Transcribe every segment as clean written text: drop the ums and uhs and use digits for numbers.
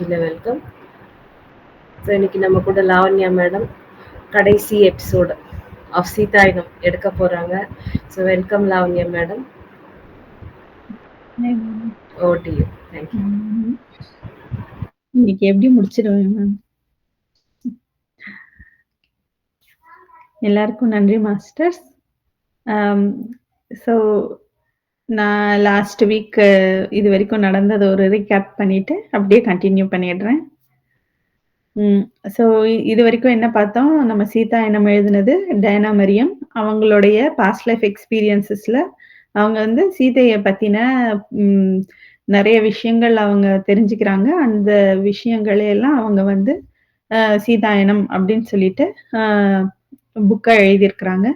இல்ல welcome. So இன்னைக்கு நம்ம கூட லாவண்யா மேடம் கடைசி எபிசோடு ஆஃப் சீதாயனம் எடுக்க போறாங்க. So welcome Lavanya madam. Over to you. Thank you. இன்னைக்கு எப்படி முடிச்சிடுவேன் மேம்? எல்லாருக்கும் நன்றி மாஸ்டர்ஸ். ஸோ நான் லாஸ்ட் வீக் இது வரைக்கும் நடந்தது ஒரு ரீகேப் பண்ணிட்டு அப்படியே கண்டினியூ பண்ணிடுறேன். ஸோ இது வரைக்கும் என்ன பார்த்தோம், நம்ம சீதாயனம் எழுதினது டயனா மரியம் அவங்களுடைய பாஸ்ட் லைஃப் எக்ஸ்பீரியன்சஸ்ல அவங்க வந்து சீதையை பத்தின நிறைய விஷயங்கள் அவங்க தெரிஞ்சுக்கிறாங்க. அந்த விஷயங்களை எல்லாம் அவங்க வந்து சீதாயனம் அப்படின்னு சொல்லிட்டு புக்கை எழுதியிருக்கிறாங்க.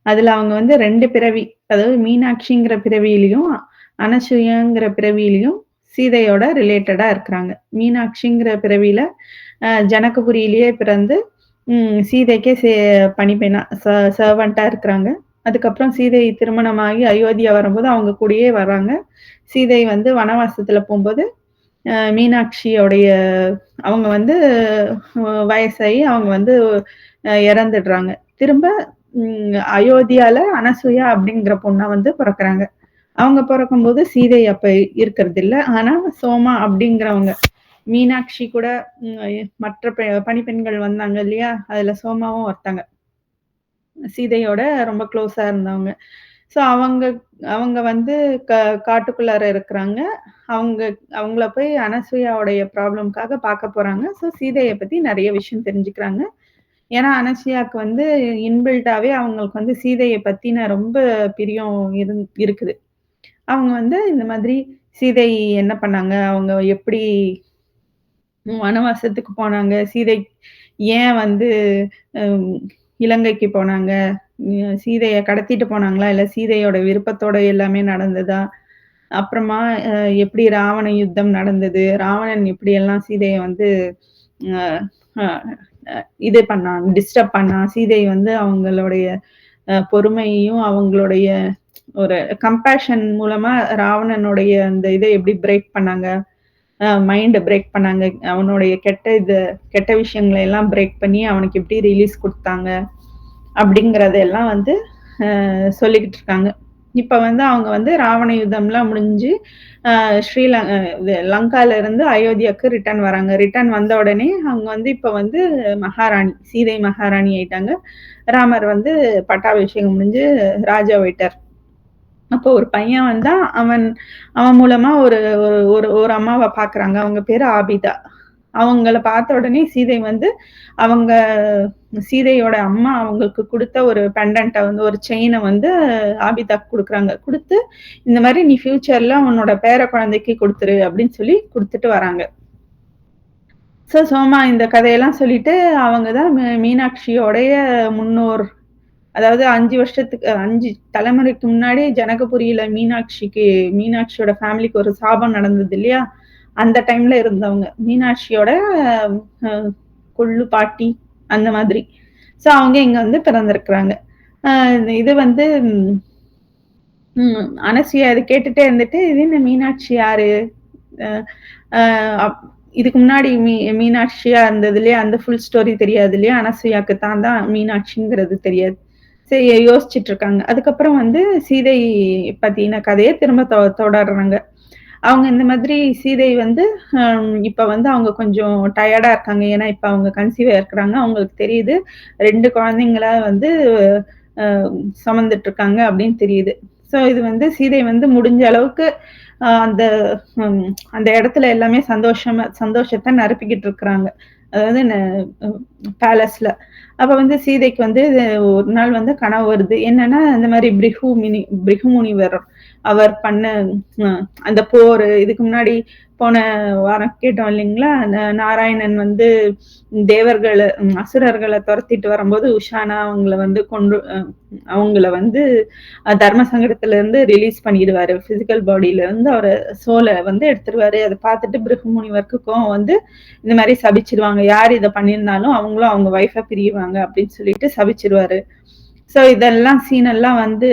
அதுல அவங்க வந்து 2 பிறவி, அதாவது மீனாட்சிங்கிற பிறவியிலையும் அனசூயாங்கிற பிறவியிலையும் சீதையோட ரிலேட்டடா இருக்கிறாங்க. மீனாட்சிங்கிற பிறவியில ஜனகபுரியிலேயே பிறந்து சீதைக்கே பணிப்பெண்ணா சர்வெண்டா இருக்கிறாங்க. அதுக்கப்புறம் சீதை திருமணமாகி அயோத்தியா வரும்போது அவங்க கூடயே வர்றாங்க. சீதை வந்து வனவாசத்துல போகும்போது மீனாட்சியோடைய அவங்க வந்து வயசாகி அவங்க வந்து இறந்துடுறாங்க. திரும்ப அயோத்தியால அனசூயா அப்படிங்கிற பொண்ணை வந்து பிறக்கிறாங்க. அவங்க பிறக்கும்போது சீதை அப்ப இருக்கிறது இல்லை. ஆனா சோமா அப்படிங்கிறவங்க, மீனாட்சி கூட மற்ற பணிப்பெண்கள் வந்தாங்க இல்லையா, அதுல சோமாவும் ஒருத்தாங்க, சீதையோட ரொம்ப க்ளோஸா இருந்தவங்க. ஸோ அவங்க வந்து காட்டுக்குள்ளார இருக்கிறாங்க. அவங்கள போய் அனசூயாவுடைய ப்ராப்ளம்காக பார்க்க போறாங்க. ஸோ சீதையை பத்தி நிறைய விஷயம் தெரிஞ்சுக்கிறாங்க. ஏன்னா அனசூயாவுக்கு வந்து இன்பில்டாவே அவங்களுக்கு வந்து சீதையை பத்தின ரொம்ப பிரியம் இருக்குது. அவங்க வந்து இந்த மாதிரி சீதை என்ன பண்ணாங்க, அவங்க எப்படி வனவாசத்துக்கு போனாங்க, சீதை ஏன் வந்து இலங்கைக்கு போனாங்க, சீதையை கடத்திட்டு போனாங்களா, இல்ல சீதையோட விருப்பத்தோட எல்லாமே நடந்ததா, அப்புறமா எப்படி ராவண யுத்தம் நடந்தது, ராவணன் எப்படி எல்லாம் சீதையை வந்து இது பண்ணான், டிஸ்டர்ப் பண்ணான், சீதை வந்து அவங்களுடைய பொறுமையையும் அவங்களுடைய ஒரு கம்பேஷன் மூலமா ராவணனுடைய அந்த இதை எப்படி பிரேக் பண்ணாங்க, மைண்டை பிரேக் பண்ணாங்க, அவனுடைய கெட்ட விஷயங்களை எல்லாம் பிரேக் பண்ணி அவனுக்கு எப்படி ரிலீஸ் கொடுத்தாங்க அப்படிங்கறதெல்லாம் வந்து சொல்லிக்கிட்டு இருக்காங்க. இப்ப வந்து அவங்க வந்து ராவண யுத்தம்லாம் முடிஞ்சு லங்கால இருந்து அயோத்தியாவுக்கு ரிட்டர்ன் வராங்க. ரிட்டர்ன் வந்த உடனே அவங்க வந்து இப்ப வந்து மகாராணி, சீதை மகாராணி ஆயிட்டாங்க. ராமர் வந்து பட்டாபிஷேகம் முடிஞ்சு ராஜாவாயிட்டார். அப்போ ஒரு பையன் வந்தா அவன் மூலமா ஒரு ஒரு அம்மாவை பாக்குறாங்க. அவங்க பேரு ஆபிதா. அவங்கள பார்த்த உடனே சீதை வந்து அவங்க சீதையோட அம்மா அவங்களுக்கு கொடுத்த ஒரு பெண்டன்ட்டை வந்து, ஒரு செயினை வந்து ஆபிதாக்கு கொடுக்குறாங்க. கொடுத்து இந்த மாதிரி நீ ஃபியூச்சர்ல உன்னோட பேர குழந்தைக்கு கொடுத்துரு அப்படின்னு சொல்லி கொடுத்துட்டு வராங்க. ஸோ சோமா இந்த கதையெல்லாம் சொல்லிட்டு அவங்க தான் மீனாட்சியோடைய முன்னோர். அதாவது 5 தலைமுறைக்கு முன்னாடி ஜனகபுரியில மீனாட்சியோட ஃபேமிலிக்கு ஒரு சாபம் நடந்தது இல்லையா, அந்த டைம்ல இருந்தவங்க மீனாட்சியோட கொள்ளு பாட்டி அந்த மாதிரி. ஸோ அவங்க இங்க வந்து பிறந்திருக்கிறாங்க. இது வந்து அனசூயா இது கேட்டுட்டே இருந்துட்டு, இது என்ன மீனாட்சி யாரு, இதுக்கு முன்னாடி மீனாட்சியா இருந்தது இல்லையா, அந்த ஃபுல் ஸ்டோரி தெரியாது இல்லையா, அனசூயாக்கு தான் மீனாட்சிங்கிறது தெரியாது. சரி யோசிச்சுட்டு இருக்காங்க. அதுக்கப்புறம் வந்து சீதை பத்தின கதையை திரும்ப தொடர்றாங்க. அவங்க இந்த மாதிரி சீதை வந்து இப்ப வந்து அவங்க கொஞ்சம் டயர்டா இருக்காங்க. ஏன்னா இப்ப அவங்க கன்சீவா இருக்கிறாங்க. அவங்களுக்கு தெரியுது 2 குழந்தைங்கள வந்து சுமந்துட்டு இருக்காங்க அப்படின்னு தெரியுது. ஸோ இது வந்து சீதை வந்து முடிஞ்ச அளவுக்கு அந்த அந்த இடத்துல எல்லாமே சந்தோஷத்தை நிரப்பிக்கிட்டு இருக்கிறாங்க. அதாவது பேலஸ்ல. அப்ப வந்து சீதைக்கு வந்து ஒரு நாள் வந்து கனவு வருது. என்னன்னா இந்த மாதிரி பிருகு முனிவர் அவர் பண்ண அந்த போர், இதுக்கு முன்னாடி போன வாரம் கேட்டோம் இல்லைங்களா, நாராயணன் வந்து தேவர்களை அசுரர்களை துரத்திட்டு வரும்போது உஷானா அவங்கள வந்து தர்ம சங்கடத்துல இருந்து ரிலீஸ் பண்ணிடுவாரு. பிசிக்கல் பாடியில இருந்து அவரை சோலை வந்து எடுத்துருவாரு. அதை பார்த்துட்டு பிருகு முனிவருக்கு கோவம் வந்து இந்த மாதிரி சபிச்சிருவாங்க, யார் இதை பண்ணியிருந்தாலும் அவங்களும் அவங்க ஒய்ஃபை பிரியுவாங்க அப்படின்னு சொல்லிட்டு சபிச்சிருவாரு. ஸோ இதெல்லாம் சீனெல்லாம் வந்து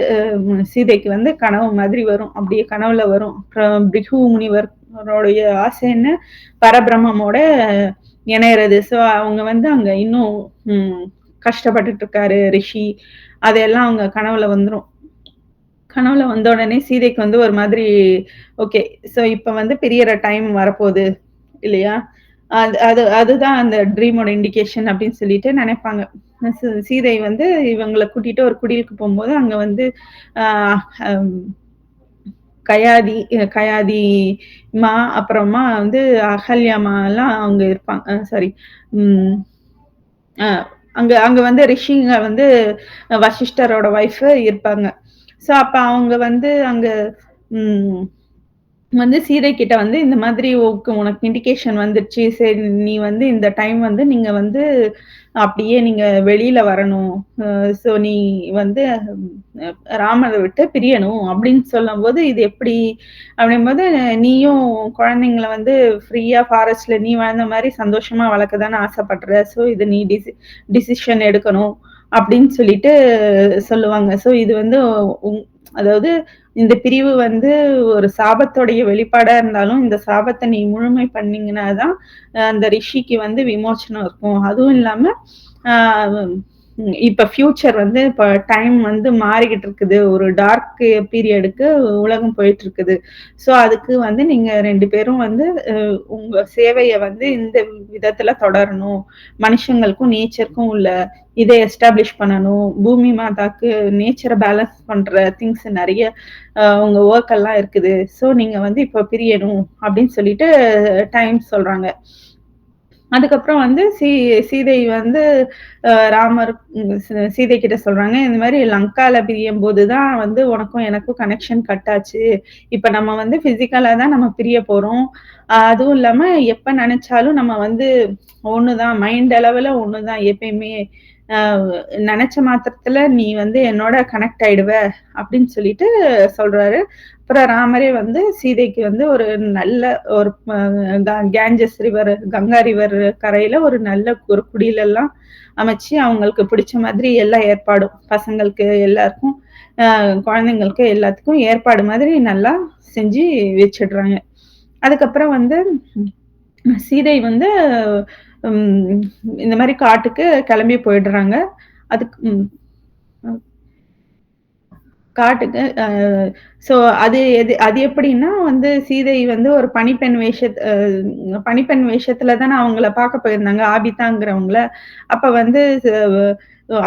சீதைக்கு வந்து கனவு மாதிரி வரும். அப்படியே கனவுல வரும். அப்புறம் பிருகு முனிவர் ராமரோடைய ஆசை என்ன, பரபிரம்மமோட இணையறது. ஸோ அவங்க வந்து அங்க இன்னும் கஷ்டப்பட்டுட்டு இருக்காரு ரிஷி. அதெல்லாம் அவங்க கனவுல வந்துரும். கனவுல வந்த உடனே சீதைக்கு வந்து ஒரு மாதிரி ஓகே. ஸோ இப்ப வந்து பிரியற டைம் வரப்போகுது இல்லையா? அதுதான் அந்த ட்ரீமோட இண்டிகேஷன் அப்படின்னு சொல்லிட்டு நினைப்பாங்க. சீதை வந்து இவங்கள கூட்டிட்டு ஒரு குடிலுக்கு போகும்போது அங்க வந்து ஆஹ் ஹம் கயாதி கயாதி மா அப்புறமா வந்து அகல்யாமா எல்லாம் அவங்க இருப்பாங்க. சாரி. உம் அஹ் அங்க அங்க வந்து ரிஷிங்க வந்து வசிஷ்டரோட ஒய்ஃப் இருப்பாங்க. ஸோ அப்ப அவங்க வந்து அங்க உம் வந்து சீதை கிட்ட வந்து இந்த மாதிரி உனக்கு இண்டிகேஷன் வந்துருச்சு. சரி நீ வந்து இந்த டைம் வந்து நீங்க வந்து அப்படியே நீங்க வெளியில வரணும். ஸோ நீ வந்து ராமரை விட்டு பிரியணும் அப்படின்னு சொல்லும்போது இது எப்படி அப்படிங்கும்போது நீயும் குழந்தைங்கள வந்து ஃப்ரீயா ஃபாரஸ்ட்ல நீ வாழ்ந்த மாதிரி சந்தோஷமா வளர்க்க தானே ஆசைப்படுற. ஸோ இது நீ டிசிஷன் எடுக்கணும் அப்படின்னு சொல்லிட்டு சொல்லுவாங்க. ஸோ இது வந்து அதாவது இந்த பிரிவு வந்து ஒரு சாபத்தோடைய வெளிப்பாடா இருந்தாலும் இந்த சாபத்தை நீ முழுமை பண்ணீங்கன்னாதான் அந்த ரிஷிக்கு வந்து விமோச்சனம் இருக்கும். அதுவும் இல்லாம ஆஹ் இப்ப ஃபியூச்சர் வந்து இப்ப டைம் வந்து மாறிக்கிட்டு இருக்குது. ஒரு டார்க் பீரியடுக்கு உலகம் போயிட்டு இருக்குது. ஸோ அதுக்கு வந்து நீங்க 2 பேரும் வந்து உங்க சேவையை வந்து இந்த விதத்துல தொடரணும். மனுஷங்களுக்கும் நேச்சருக்கும் உள்ள இதை எஸ்டாப்ளிஷ் பண்ணணும். பூமி மாதாக்கு நேச்சரை பேலன்ஸ் பண்ற திங்ஸ் நிறைய உங்க ஒர்க் எல்லாம் இருக்குது. ஸோ நீங்க வந்து இப்ப பிரியணும் அப்படின்னு சொல்லிட்டு டைம் சொல்றாங்க. அதுக்கப்புறம் வந்து சீதை வந்து ராமர் சீதை கிட்ட சொல்றாங்க, இந்த மாதிரி லங்கால பிரியும் போதுதான் வந்து உனக்கும் எனக்கும் கனெக்ஷன் கட் ஆச்சு. இப்ப நம்ம வந்து பிசிக்கலா தான் நம்ம பிரிய போறோம். அதுவும் இல்லாம எப்ப நினைச்சாலும் நம்ம வந்து ஒண்ணுதான், மைண்ட் அளவுல ஒண்ணுதான் எப்பயுமே. நினைச்ச மாத்திரத்துல நீ வந்து என்னோட கனெக்ட் ஆயிடுவ அப்படின்னு சொல்லிட்டு சொல்றாரு. அப்புறம் ராமரே வந்து சீதைக்கு வந்து ஒரு நல்ல ஒரு கேஞ்சஸ் ரிவர், கங்கா ரிவர் கரையில ஒரு நல்ல ஒரு குடியில எல்லாம் அமைச்சு அவங்களுக்கு பிடிச்ச மாதிரி எல்லா ஏற்பாடும் பசங்களுக்கு எல்லாருக்கும் குழந்தைங்களுக்கு எல்லாத்துக்கும் ஏற்பாடு மாதிரி நல்லா செஞ்சு வச்சிடுறாங்க. அதுக்கப்புறம் வந்து சீதை வந்து இந்த மாதிரி காட்டுக்கு கிளம்பி போயிடுறாங்க. அதுக்கு காட்டுக்கு சோ அது எப்படின்னா வந்து சீதை வந்து ஒரு பணிப்பெண் வேஷத்துல தானே அவங்கள பார்க்க போயிருந்தாங்க, ஆபிதாங்கிறவங்கள. அப்ப வந்து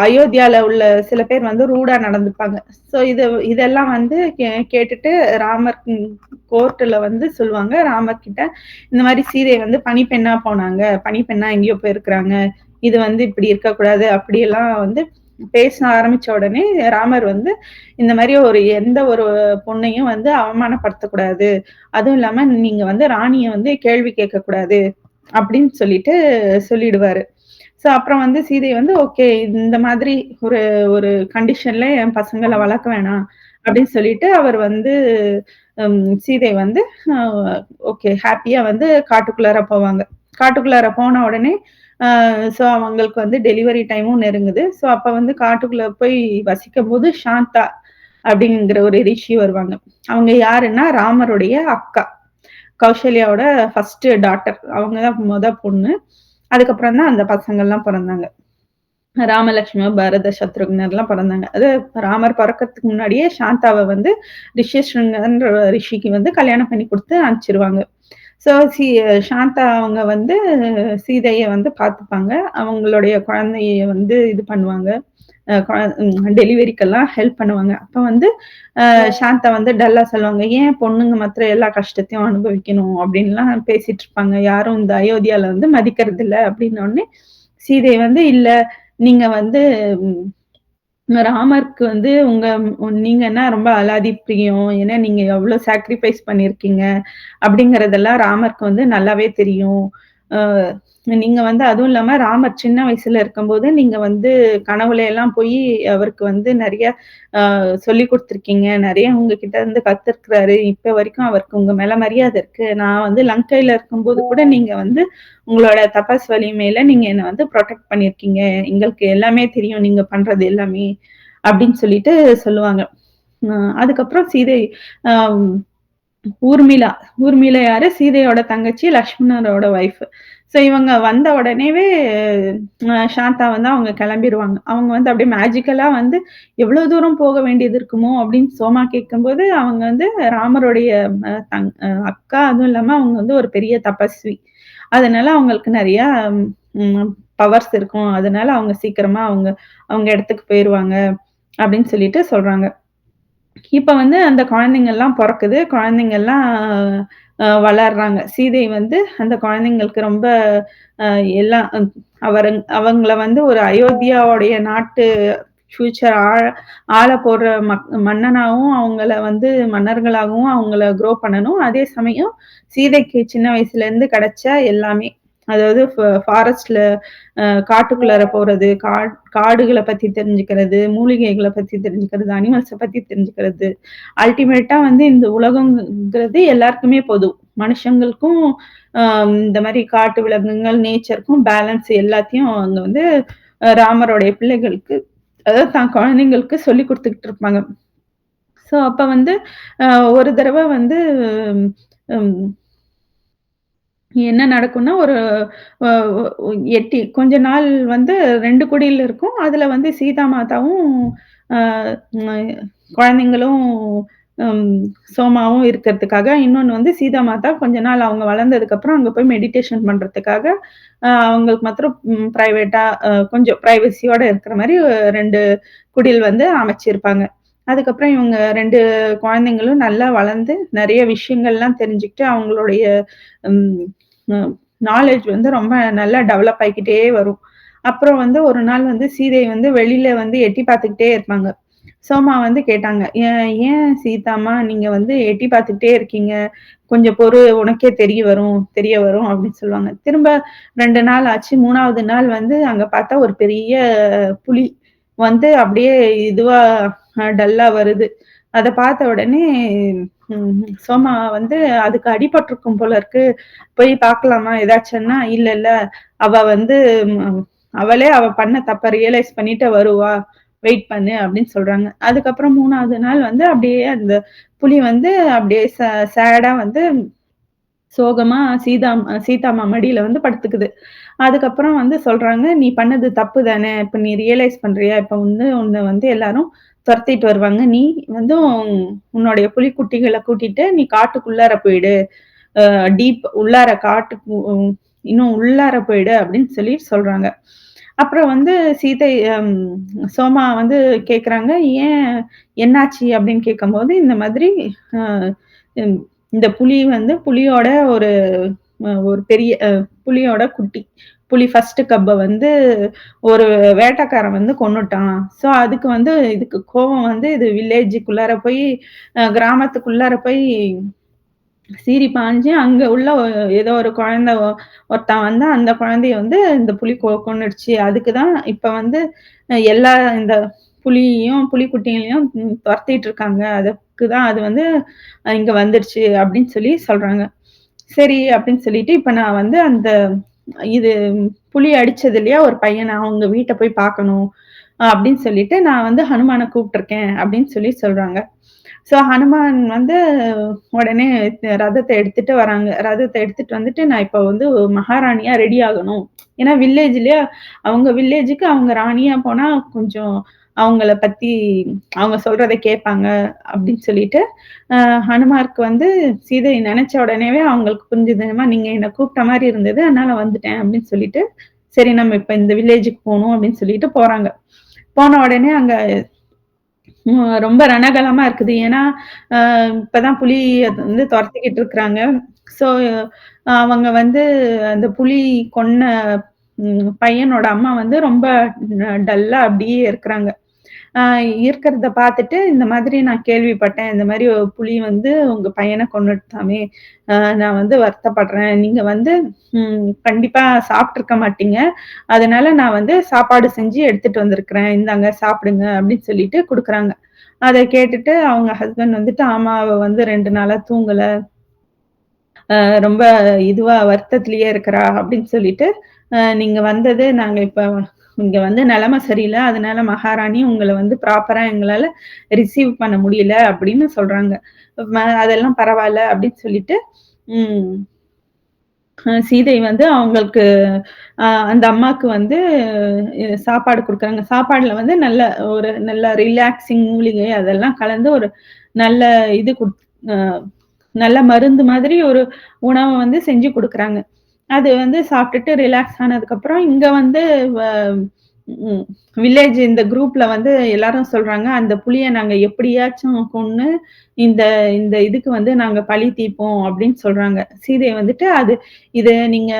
அயோத்தியால உள்ள சில பேர் வந்து ரூடா நடந்துப்பாங்க. சோ இதெல்லாம் வந்து கேட்டுட்டு ராமர் கோர்ட்ல வந்து சொல்லுவாங்க ராமர் கிட்ட, இந்த மாதிரி சீதை வந்து பணிப்பெண்ணா போனாங்க, பணிப்பெண்ணா எங்கேயோ போயிருக்கிறாங்க, இது வந்து இப்படி இருக்கக்கூடாது அப்படியெல்லாம் வந்து பேச ஆரம்பிச்ச உடனே ராமர் வந்து இந்த மாதிரி எந்த ஒரு பொண்ணையும் வந்து அவமானப்படுத்தக்கூடாது, அதுவும் இல்லாம நீங்க வந்து ராணிய வந்து கேள்வி கேட்க கூடாது அப்படின்னு சொல்லிட்டு சொல்லிடுவாரு. சோ அப்புறம் வந்து சீதை வந்து ஓகே இந்த மாதிரி ஒரு ஒரு கண்டிஷன்ல என் பசங்களை வளர்க்க வேணாம் அப்படின்னு சொல்லிட்டு அவர் வந்து சீதை வந்து ஓகே ஹாப்பியா வந்து காட்டுக்குள்ளார போவாங்க. காட்டுக்குள்ளார போன உடனே சோ அவங்களுக்கு வந்து டெலிவரி டைமும் நெருங்குது. சோ அப்ப வந்து காட்டுக்குள்ள போய் வசிக்கும் போது சாந்தா அப்படிங்கிற ஒரு ரிஷி வருவாங்க. அவங்க யாருன்னா ராமருடைய அக்கா, கௌசல்யாவோட ஃபர்ஸ்ட் டாட்டர். அவங்கதான் முத பொண்ணு. அதுக்கப்புறம் தான் அந்த பசங்க எல்லாம் பிறந்தாங்க. ராமலட்சுமி, பரத, சத்ருக்னர் எல்லாம் பிறந்தாங்க. அது ராமர் பிறக்கிறதுக்கு முன்னாடியே சாந்தாவை வந்து ரிஷிஸ்ருங்கன்ற ரிஷிக்கு வந்து கல்யாணம் பண்ணி கொடுத்து அனுப்பிச்சிருவாங்க. ஸோ சாந்தா அவங்க வந்து சீதையை வந்து பார்த்துப்பாங்க. அவங்களுடைய குழந்தைய வந்து இது பண்ணுவாங்க, டெலிவரிக்கெல்லாம் ஹெல்ப் பண்ணுவாங்க. அப்ப வந்து சாந்தா வந்து டல்லா சொல்லுவாங்க, ஏன் பொண்ணுங்க மாத்திரம் எல்லா கஷ்டத்தையும் அனுபவிக்கணும் அப்படின்லாம் பேசிட்டு இருப்பாங்க. யாரும் இந்த அயோத்தியால வந்து மதிக்கிறது இல்லை அப்படின்னு உடனே சீதை வந்து இல்ல, நீங்க வந்து ராமருக்கு வந்து நீங்க என்ன ரொம்ப அலாதி பிரியம், ஏன்னா நீங்க எவ்வளவு சாக்ரிஃபைஸ் பண்ணிருக்கீங்க அப்படிங்கறதெல்லாம் ராமருக்கு வந்து நல்லாவே தெரியும். நீங்க வந்து அதுவும் இல்லாம ராமர் சின்ன வயசுல இருக்கும்போது நீங்க வந்து கனவுல எல்லாம் போய் அவருக்கு வந்து நிறைய சொல்லி கொடுத்துருக்கீங்க, நிறைய உங்ககிட்ட இருந்து கத்துருக்கிறாரு. இப்ப வரைக்கும் அவருக்கு உங்க மேல மரியாதை இருக்கு. நான் வந்து லங்கையில இருக்கும்போது கூட நீங்க வந்து உங்களோட தபஸ் வலிமையில நீங்க என்ன வந்து ப்ரொடெக்ட் பண்ணிருக்கீங்க, எங்களுக்கு எல்லாமே தெரியும் நீங்க பண்றது எல்லாமே அப்படின்னு சொல்லிட்டு சொல்லுவாங்க. அதுக்கப்புறம் சீதை ஊர்மிளா. ஊர்மிளா யாரு? சீதையோட தங்கச்சி, லக்ஷ்மணரோட ஒய்ஃப். ஸோ இவங்க வந்த உடனேவே சாந்தா வந்து அவங்க கிளம்பிருவாங்க. அவங்க வந்து அப்படியே மேஜிக்கலா வந்து எவ்வளோ தூரம் போக வேண்டியது இருக்குமோ அப்படின்னு சோமா கேட்கும்போது, அவங்க வந்து ராமருடைய அக்கா. அதுவும் இல்லாம அவங்க வந்து ஒரு பெரிய தபஸ்வி. அதனால அவங்களுக்கு நெறையா ம் பவர்ஸ் இருக்கும். அதனால அவங்க சீக்கிரமா அவங்க அவங்க இடத்துக்கு போயிருவாங்க அப்படின்னு சொல்லிட்டு சொல்றாங்க. இப்ப வந்து அந்த குழந்தைங்கலாம் பொறக்குது. குழந்தைங்கலாம் வளர்றாங்க. சீதை வந்து அந்த குழந்தைங்களுக்கு ரொம்ப அ எல்லாம் அவங்கள வந்து ஒரு அயோத்தியாவுடைய நாட்டு ஃபியூச்சர் ஆளப்போற மன்னனாவும், அவங்கள வந்து மன்னர்களாகவும் அவங்கள குரோ பண்ணணும். அதே சமயம் சீதைக்கு சின்ன வயசுலேருந்து கிடைச்ச எல்லாமே. அதாவது ஃபாரஸ்ட்ல காட்டுக்குள்ளார போறது, காடுகள பத்தி தெரிஞ்சுக்கிறது, மூலிகைகள பத்தி தெரிஞ்சுக்கிறது, அனிமல்ஸ பத்தி தெரிஞ்சுக்கிறது. அல்டிமேட்டா வந்து இந்த உலகம்ங்கிறது எல்லாருக்குமே பொது. மனுஷங்களுக்கும் இந்த மாரி காட்டு விலங்குகள், நேச்சருக்கும் பேலன்ஸ் எல்லாத்தையும் அங்க வந்து ராமருடைய பிள்ளைகளுக்கு, அதாவது தான் குழந்தைங்களுக்கு சொல்லிக் குடுத்துக்கிட்டு இருப்பாங்க. ஸோ அப்ப வந்து அ ஒரு தடவ வந்து ம் என்ன நடக்கும்னா, ஒரு அ ஒ எட்டி கொஞ்ச நாள் வந்து 2 குடில் இருக்கும். அதுல வந்து சீதா மாதாவும், அ ம குழந்தைங்களும், ம் சோமாவும் இருக்கிறதுக்காக, இன்னொன்னு வந்து சீதா மாதா கொஞ்ச நாள் அவங்க வளர்ந்ததுக்கப்புறம் அங்க போய் மெடிடேஷன் பண்றதுக்காக, அவங்களுக்கு மாத்திரம் பிரைவேட்டா கொஞ்சம் பிரைவசியோட இருக்கிற மாரி 2 குடில் வந்து அமைச்சிருப்பாங்க. அதுக்கப்புறம் இவங்க 2 குழந்தைங்களும் நல்லா வளர்ந்து, நெறைய விஷயங்கள்லாம் தெரிஞ்சுக்கிட்டு, அவங்களுடைய ம் ம் நாலேட்ஜ் வந்து ரொம்ப நல்லா டெவலப் ஆயிக்கிட்டே வரும். அப்புறம் வந்து ஒரு நாள் வந்து சீதை வந்து வெளியில வந்து எட்டி பார்த்துக்கிட்டே இருப்பாங்க. சோமா வந்து கேட்டாங்க. "ஏன் சீதாம்மா நீங்க வந்து எட்டி பார்த்துக்கிட்டே இருக்கீங்க? கொஞ்சம் பொறு உனக்கே தெரிய வரும்" அப்படின்னு சொல்லுவாங்க. திரும்ப 2 நாள் ஆச்சு. 3வது நாள் வந்து அங்க பார்த்தா ஒரு பெரிய புலி வந்து அப்படியே இதுவா டல்லா வருது. அத பார்த்த உடனே சோமா வந்து அதுக்கு அடிபட்டுருக்கும் போல இருக்கு. போய் பார்க்கலாமா ஏதாச்சுன்னா, "இல்ல, இல்ல. அவ வந்து ம் அவ பண்ண தப்ப ரியலைஸ் பண்ணிட்டு வருவா. வெயிட் பண்ணு" அப்படின்னு சொல்றாங்க. அதுக்கப்புறம் 3வது நாள் வந்து அப்படியே அந்த புலி வந்து அப்படியே சேடா வந்து சோகமா சீதாம்மா மடியில வந்து படுத்துக்குது. அதுக்கப்புறம் வந்து சொல்றாங்க, "நீ பண்ணது தப்பு தானே! இப்ப நீ ரியலைஸ் பண்றியா? இப்ப வந்து உன்ன வந்து எல்லாரும் தொரத்திட்டு வருவாங்க. நீ வந்து உன்னுடைய புலிக்குட்டிகள கூட்டிட்டு நீ காட்டுக்குள்ளார போயிடு. டீப் உள்ளார காட்டுக்கு இன்னும் உள்ளார போயிடு" அப்படின்னு சொல்லி சொல்றாங்க. அப்புறம் வந்து சீதை சோமா வந்து கேட்குறாங்க, "ஏன் என்னாச்சு?" அப்படின்னு கேட்கும்போது, இந்த மாதிரி அ ம் இந்த புலி வந்து புலியோட ஒரு ஒரு பெரிய புலியோட குட்டி. புலி ஃபர்ஸ்ட் கப்ப வந்து ஒரு வேட்டைக்காரன் வந்து கொன்னுட்டான். ஸோ அதுக்கு வந்து இதுக்கு கோவம் வந்து இது வில்லேஜுக்குள்ளார போய் கிராமத்துக்குள்ளார போய் சீறி பாய்ஞ்சு அங்க உள்ள ஏதோ ஒரு குழந்தை ஒருத்தன் வந்து அந்த குழந்தைய வந்து இந்த புலி கொன்னுடுச்சு. அதுக்கு தான் இப்ப வந்து எல்லா இந்த புலிக்குட்டிகளையும் தொரத்திட்டு இருக்காங்க. அதுக்கு தான் அது வந்து இங்க வந்துருச்சு அப்படின்னு சொல்லி சொல்றாங்க. சரி அப்படின்னு சொல்லிட்டு, இப்ப நான் வந்து அந்த இது புலி அடிச்சது இல்லையா ஒரு பையன, அவங்க வீட்ட போய் பார்க்கணும். அப்படின்னு சொல்லிட்டு நான் வந்து ஹனுமான கூப்ட்டுருக்கேன் அப்படின்னு சொல்லி சொல்றாங்க. ஸோ ஹனுமான் வந்து உடனே ரதத்த எடுத்துட்டு வராங்க. ரதத்த எடுத்துட்டு வந்துட்டு, நான் இப்ப வந்து மகாராணியா ரெடி ஆகணும். ஏன்னா வில்லேஜ்லயே அவங்க வில்லேஜுக்கு அவங்க ராணியா போனா கொஞ்சம் அவங்கள பத்தி அவங்க சொல்றத கேட்பாங்க அப்படின்னு சொல்லிட்டு, அ ஹனுமாருக்கு வந்து சீதை நெனச்ச உடனேவே அவங்களுக்கு புரிஞ்சது. "அம்மா நீங்க என்ன கூப்பிட்ட மாரி இருந்தது. அதனால வந்துட்டேன்" அப்படின்னு சொல்லிட்டு, "சரி நம்ம இப்ப இந்த வில்லேஜுக்கு போணும்" அப்படின்னு சொல்லிட்டு போறாங்க. போன உடனே அங்க ரொம்ப ரணகலமா இருக்குது. ஏன்னா, அ இப்பதான் புலி அது வந்து தொரத்திக்கிட்டு இருக்கிறாங்க. ஸோ, அவங்க வந்து அந்த புலி கொன்ன பையனோட அம்மா வந்து ரொம்ப டல்லா அப்படியே இருக்கிறாங்க. அ இருக்கிறத பார்த்துட்டு, இந்த மாதிரி நான் கேள்விப்பட்டேன். இந்த மாரி ஒரு புலி வந்து உங்க பையன கொன்னுடுச்சாமே! நான் வந்து வருத்தப்படுறேன். நீங்க வந்து கண்டிப்பா சாப்ட்டுருக்க மாட்டீங்க. அதனால நான் வந்து சாப்பாடு செஞ்சு எடுத்துட்டு வந்திருக்கிறேன். இந்தாங்க சாப்பிடுங்க அப்படின்னு சொல்லிட்டு குடுக்குறாங்க. அத கேட்டுட்டு அவங்க ஹஸ்பண்ட் வந்துட்டு, ஆமா அவ வந்து 2 நாளா தூங்கல. ரொம்ப இதுவா வருத்தத்திலேயே இருக்கிறா அப்படின்னு சொல்லிட்டு, நீங்க வந்தது நாங்க இப்ப இங்க வந்து நிலைமை சரியில்ல. அதனால மகாராணி உங்கள வந்து ப்ராப்பரா எங்களால ரிசீவ் பண்ண முடியல அப்படின்னு சொல்றாங்க. அதெல்லாம் பரவால்ல அப்படின்னு சொல்லிட்டு, ம் சீதை வந்து அவங்களுக்கு அந்த அம்மாக்கு வந்து சாப்பாடு குடுக்குறாங்க. சாப்பாடுல வந்து நல்ல ரிலாக்ஸிங் மூலிகை அதெல்லாம் கலந்து ஒரு நல்ல இது குடுத் அ நல்ல மருந்து மாதிரி ஒரு உணவ வந்து செஞ்சு குடுக்குறாங்க. அது வந்து சாப்பிட்டுட்டு ரிலாக்ஸ் ஆனதுக்கப்புறம், இங்க வந்து வ ம் வில்லேஜ் இந்த குரூப்ல வந்து எல்லாரும் சொல்றாங்க, "அந்த புலிய நாங்க எப்படியாச்சும் கொன்னு, இந்த இந்த இதுக்கு வந்து நாங்க பழி தீர்ப்போம்" அப்படின்னு சொல்றாங்க. சீதைய வந்துட்டு இது நீங்க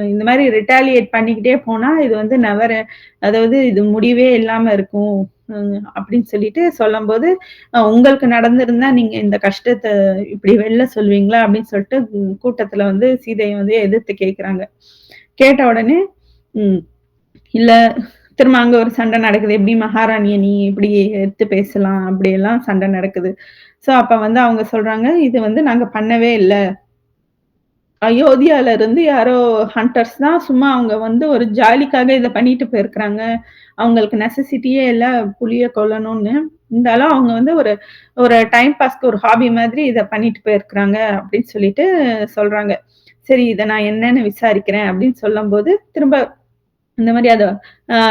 இந்த மாரி ரிட்டாலியேட் பண்ணிக்கிட்டே போனா, இது வந்து அதாவது இது முடிவே இல்லாம இருக்கும். அப்படின்னு சொல்லிட்டு சொல்லம்போது, உங்களுக்கு நடந்திருந்தா நீங்க இந்த கஷ்டத்த இப்படி வெளில சொல்லுவீங்களா? அப்படின்னு சொல்லிட்டு கூட்டத்துல வந்து சீதைய வந்து எதிர்த்து கேட்குறாங்க. கேட்ட உடனே, ம் இல்ல திரும்ப அங்க ஒரு சண்டை நடக்குது. எப்படி மகாராணிய நீ இப்படி எதிர்த்து பேசலாம்? அப்படியெல்லாம் சண்டை நடக்குது. அப்ப வந்து அவங்க சொல்றாங்க, "இது வந்து நாங்க பண்ணவே இல்ல. அயோத்தியால இருந்து யாரோ ஹண்டர்ஸ் தான் சும்மா அவங்க வந்து ஒரு ஜாலிக்காக இத பண்ணிட்டு போயிருக்கிறாங்க. அவங்களுக்கு நெசசிட்டியே இல்ல புலிய கொல்லணும்னு. இருந்தாலும் அவங்க வந்து ஒரு ஒரு டைம் பாஸ்க்கு ஒரு ஹாபி மாதிரி இத பண்ணிட்டு போயிருக்கிறாங்க" அப்படின்னு சொல்லிட்டு சொல்றாங்க. சரி இத நான் என்னன்னு விசாரிக்கிறேன் அப்படின்னு சொல்லும்போது, திரும்ப இந்த மாரி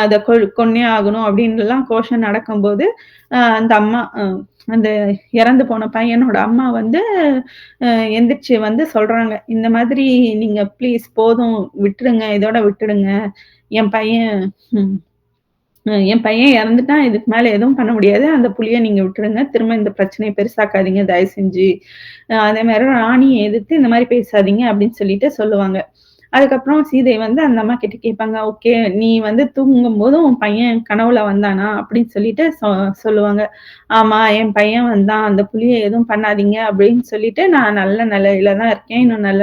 அத கொன்னே ஆகணும் அப்டின்னுலாம் கோஷம் நடக்கும்போது, அந்த அம்மா அந்த இறந்து போன பையனோட அம்மா வந்து அ எந்திரிச்சு வந்து சொல்றாங்க. இந்த மாதிரி நீங்க ப்ளீஸ் போதும் விட்டுடுங்க. இதோட விட்டுடுங்க. என் பையன் ம் என் பையன் இறந்துட்டான். இதுக்கு மேல எதுவும் பண்ண முடியாது. அந்த புலிய நீங்க விட்டுடுங்க. திரும்ப இந்த பிரச்சனைய பெருசாக்காதீங்க தயவு செஞ்சு. அதே மாரி ராணிய எதிர்த்து இந்த மாரி பேசாதீங்க அப்டின்னு சொல்லிட்டு சொல்லுவாங்க. அதுக்கப்புறம் சீதை வந்து அந்த அம்மா கிட்ட கேட்பாங்க. ஓகே நீ வந்து தூங்கும்போது உன் பையன் கனவுல வந்தானா? அப்படின்னு சொல்லிட்டு சொல்லுவாங்க. ஆமா என் பையன் வந்தான். அந்த புலிய எதுவும் பண்ணாதீங்க அப்படின்னு சொல்லிட்டு நான் நல்ல நிலையில தான் இருக்கேன். இன்னும் நல்ல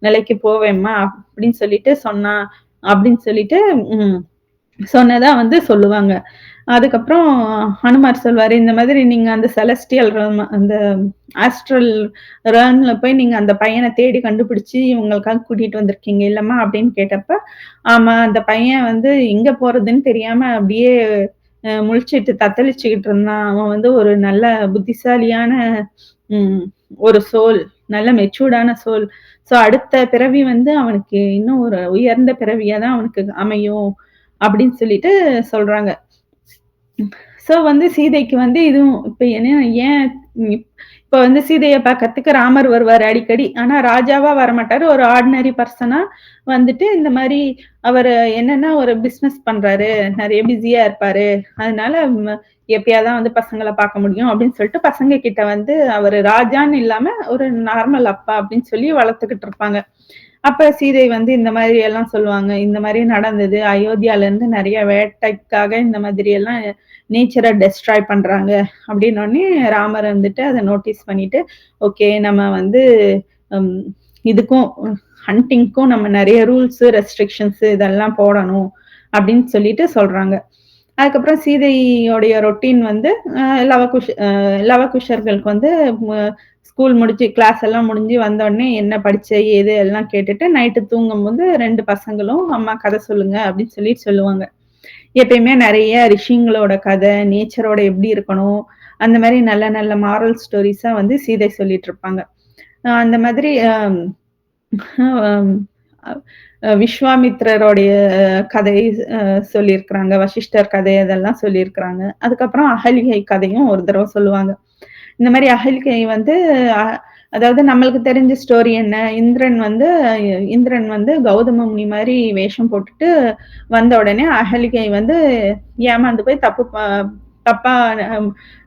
நிலைக்கு போவேன்ம்மா அப்படின்னு சொல்லிட்டு சொன்னான். அப்படின்னு சொல்லிட்டு ம் சொன்னதா வந்து சொல்லுவாங்க. அதுக்கப்புறம் ஹனுமார் சொல்வாரு, இந்த மாதிரி நீங்க அந்த செலஸ்டியல் ரெல்ம் அந்த ஆஸ்ட்ரல் ரெல்ம்ல போய் நீங்க அந்த பையன தேடி கண்டுபிடிச்சு இவங்களுக்காக கூட்டிட்டு வந்திருக்கீங்க இல்லம்மா? அப்படின்னு கேட்டப்ப, ஆமா அந்த பையன் வந்து எங்க போறதுன்னு தெரியாம அப்படியே முழிச்சுட்டு தத்தளிச்சுக்கிட்டு இருந்தான். அவன் வந்து ஒரு நல்ல புத்திசாலியான ம் ஒரு சோல். நல்ல மெச்சூர்டான சோல். அடுத்த பிறவி வந்து அவனுக்கு இன்னும் ஒரு உயர்ந்த பிறவியா தான் அவனுக்கு அமையும். அப்படின்னு சொல்லிட்டு சொல்றாங்க. வந்து சீதைக்கு வந்து இதுவும் இப்ப என்ன ஏன் இப் இப்ப வந்து சீதைய பார்க்கறதுக்கு ராமர் வருவாரு அடிக்கடி. ஆனா ராஜாவா வரமாட்டாரு. ஒரு ஆர்டினரி பெர்சனா வந்துட்டு இந்த மாரி அவரு என்னன்னா ஒரு பிசினஸ் பண்றாரு. நெறைய பிஸியா இருப்பாரு. அதனால எப்பயாவது தான் வந்து பசங்கள பார்க்க முடியும் அப்படின்னு சொல்லிட்டு பசங்க கிட்ட வந்து அவரு ராஜான்னு இல்லாம ஒரு நார்மல் அப்பா அப்படின்னு சொல்லி வளர்த்துக்கிட்டு இருப்பாங்க. அப்ப சீதை வந்து இந்த மாதிரி எல்லாம் சொல்லுவாங்க. இந்த மாரி நடந்தது. அயோத்தியால இருந்து நெறைய வேட்டைக்காக இந்த மாதிரி எல்லாம் நேச்சர டெஸ்ட்ராய் பண்றாங்க. அப்படின்னோனே ராமர் வந்துட்டு அத நோட்டீஸ் பண்ணிட்டு, ஓகே நம்ம வந்து ம் இதுக்கும் ஹண்டிங்க்கும் நம்ம நெறைய ரூல்ஸ், ரெஸ்ட்ரிக்ஷன்ஸ் இதெல்லாம் போடணும் அப்படின்னு சொல்லிட்டு சொல்றாங்க. அதுக்கப்புறம் சீதையோடைய ரொட்டீன் வந்து அ லவகுஷர்களுக்கு வந்து ம ஸ்கூல் முடிச்சு கிளாஸ் எல்லாம் முடிஞ்சு வந்தோனே என்ன படிச்ச? ஏது? எல்லாம் கேட்டுட்டு நைட்டு தூங்கும்போது 2 பசங்களும் அம்மா கதை சொல்லுங்க அப்படின்னு சொல்லுவாங்க. எப்பயுமே நெறைய ரிஷிங்களோட கதை, நேச்சரோட எப்படி இருக்கணும், அந்த மாரி நல்ல நல்ல மாரல் ஸ்டோரீஸா வந்து சீதை சொல்லிட்டு இருப்பாங்க. அந்த மாதிரி அம் விஸ்வாமித்திரருடைய கதை சொல்லியிருக்கிறாங்க. வசிஷ்டர் கதை அதெல்லாம் சொல்லியிருக்கிறாங்க. அதுக்கப்புறம் அகலிகை கதையும் ஒரு தடவ சொல்லுவாங்க. இந்த மாரி அகலிகை வந்து அ அதாவது நம்மளுக்கு தெரிஞ்ச ஸ்டோரி என்ன? இந்திரன் வந்து கௌதம முனி மாரி வேஷம் போட்டுட்டு வந்த உடனே அகலிகை வந்து ஏமாந்து போய் தப்பா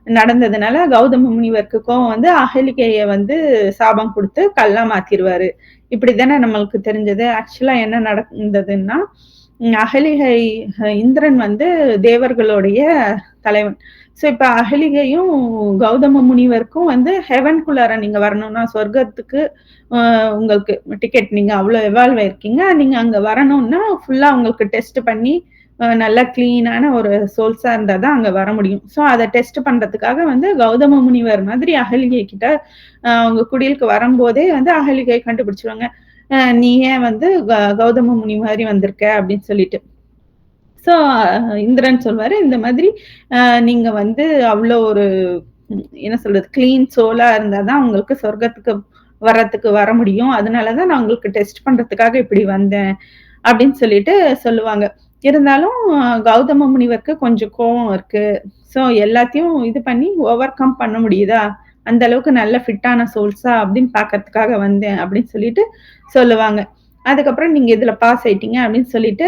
நடந்ததுனால கௌதம முனிவருக்கு கோவம் வந்து அகலிகைய வந்து சாபம் குடுத்து கல்லா மாத்திருவாரு. இப்படித்தானே நம்மளுக்கு தெரிஞ்சது. ஆக்சுவலா என்ன நடந்ததுன்னா, அகலிகை இந்திரன் வந்து தேவர்களுடைய தலைவன். இப்ப அகலிகையும் கௌதம முனிவருக்கும் வந்து ஹெவன்குள்ளார நீங்க வரணும்னா சொர்க்கத்துக்கு அ உங்களுக்கு டிக்கெட் நீங்க அவ்ளோ எவால்வ் ஆயிருக்கீங்க. நீங்க அங்க வரணும்னா ஃபுல்லா உங்களுக்கு டெஸ்ட் பண்ணி நல்லா கிளீனான ஒரு சோல்ஸா இருந்தா தான் அங்க வர முடியும். அத டெஸ்ட் பண்றதுக்காக வந்து கௌதம முனிவர் மாதிரி அகலிகை கிட்ட அவங்க குடிலுக்கு வரும்போதே வந்து அகலிகை கண்டுபிடிச்சுருவாங்க. நீ ஏன் வந்து கௌதம முனி மாரி வந்திருக்க அப்படின்னு சொல்லிட்டு. ஸோ இந்திரன் சொல்வாரு, இந்த மாதிரி நீங்க வந்து அவ்ளோ ஒரு என்ன சொல்றது? கிளீன் சோலா இருந்தா தான் உங்களுக்கு சொர்க்கத்துக்கு வர்றதுக்கு வர முடியும். அதனால தான் நான் உங்களுக்கு டெஸ்ட் பண்றதுக்காக இப்படி வந்தேன். அப்படின்னு சொல்லிட்டு சொல்லுவாங்க. இருந்தாலும் கௌதம முனிவருக்கு கொஞ்சம் கோவம் இருக்கு. ஸோ எல்லாத்தையும் இது பண்ணி ஓவர் கம் பண்ண முடியுதா? அந்த அளவுக்கு நல்ல ஃபிட்டான சோல்ஸா அப்படின்னு பார்க்கறதுக்காக வந்தேன் அப்படின்னு சொல்லிட்டு சொல்லுவாங்க. அதுக்கப்புறம் நீங்க இதுல பாஸ் ஆயிட்டீங்க அப்படின்னு சொல்லிட்டு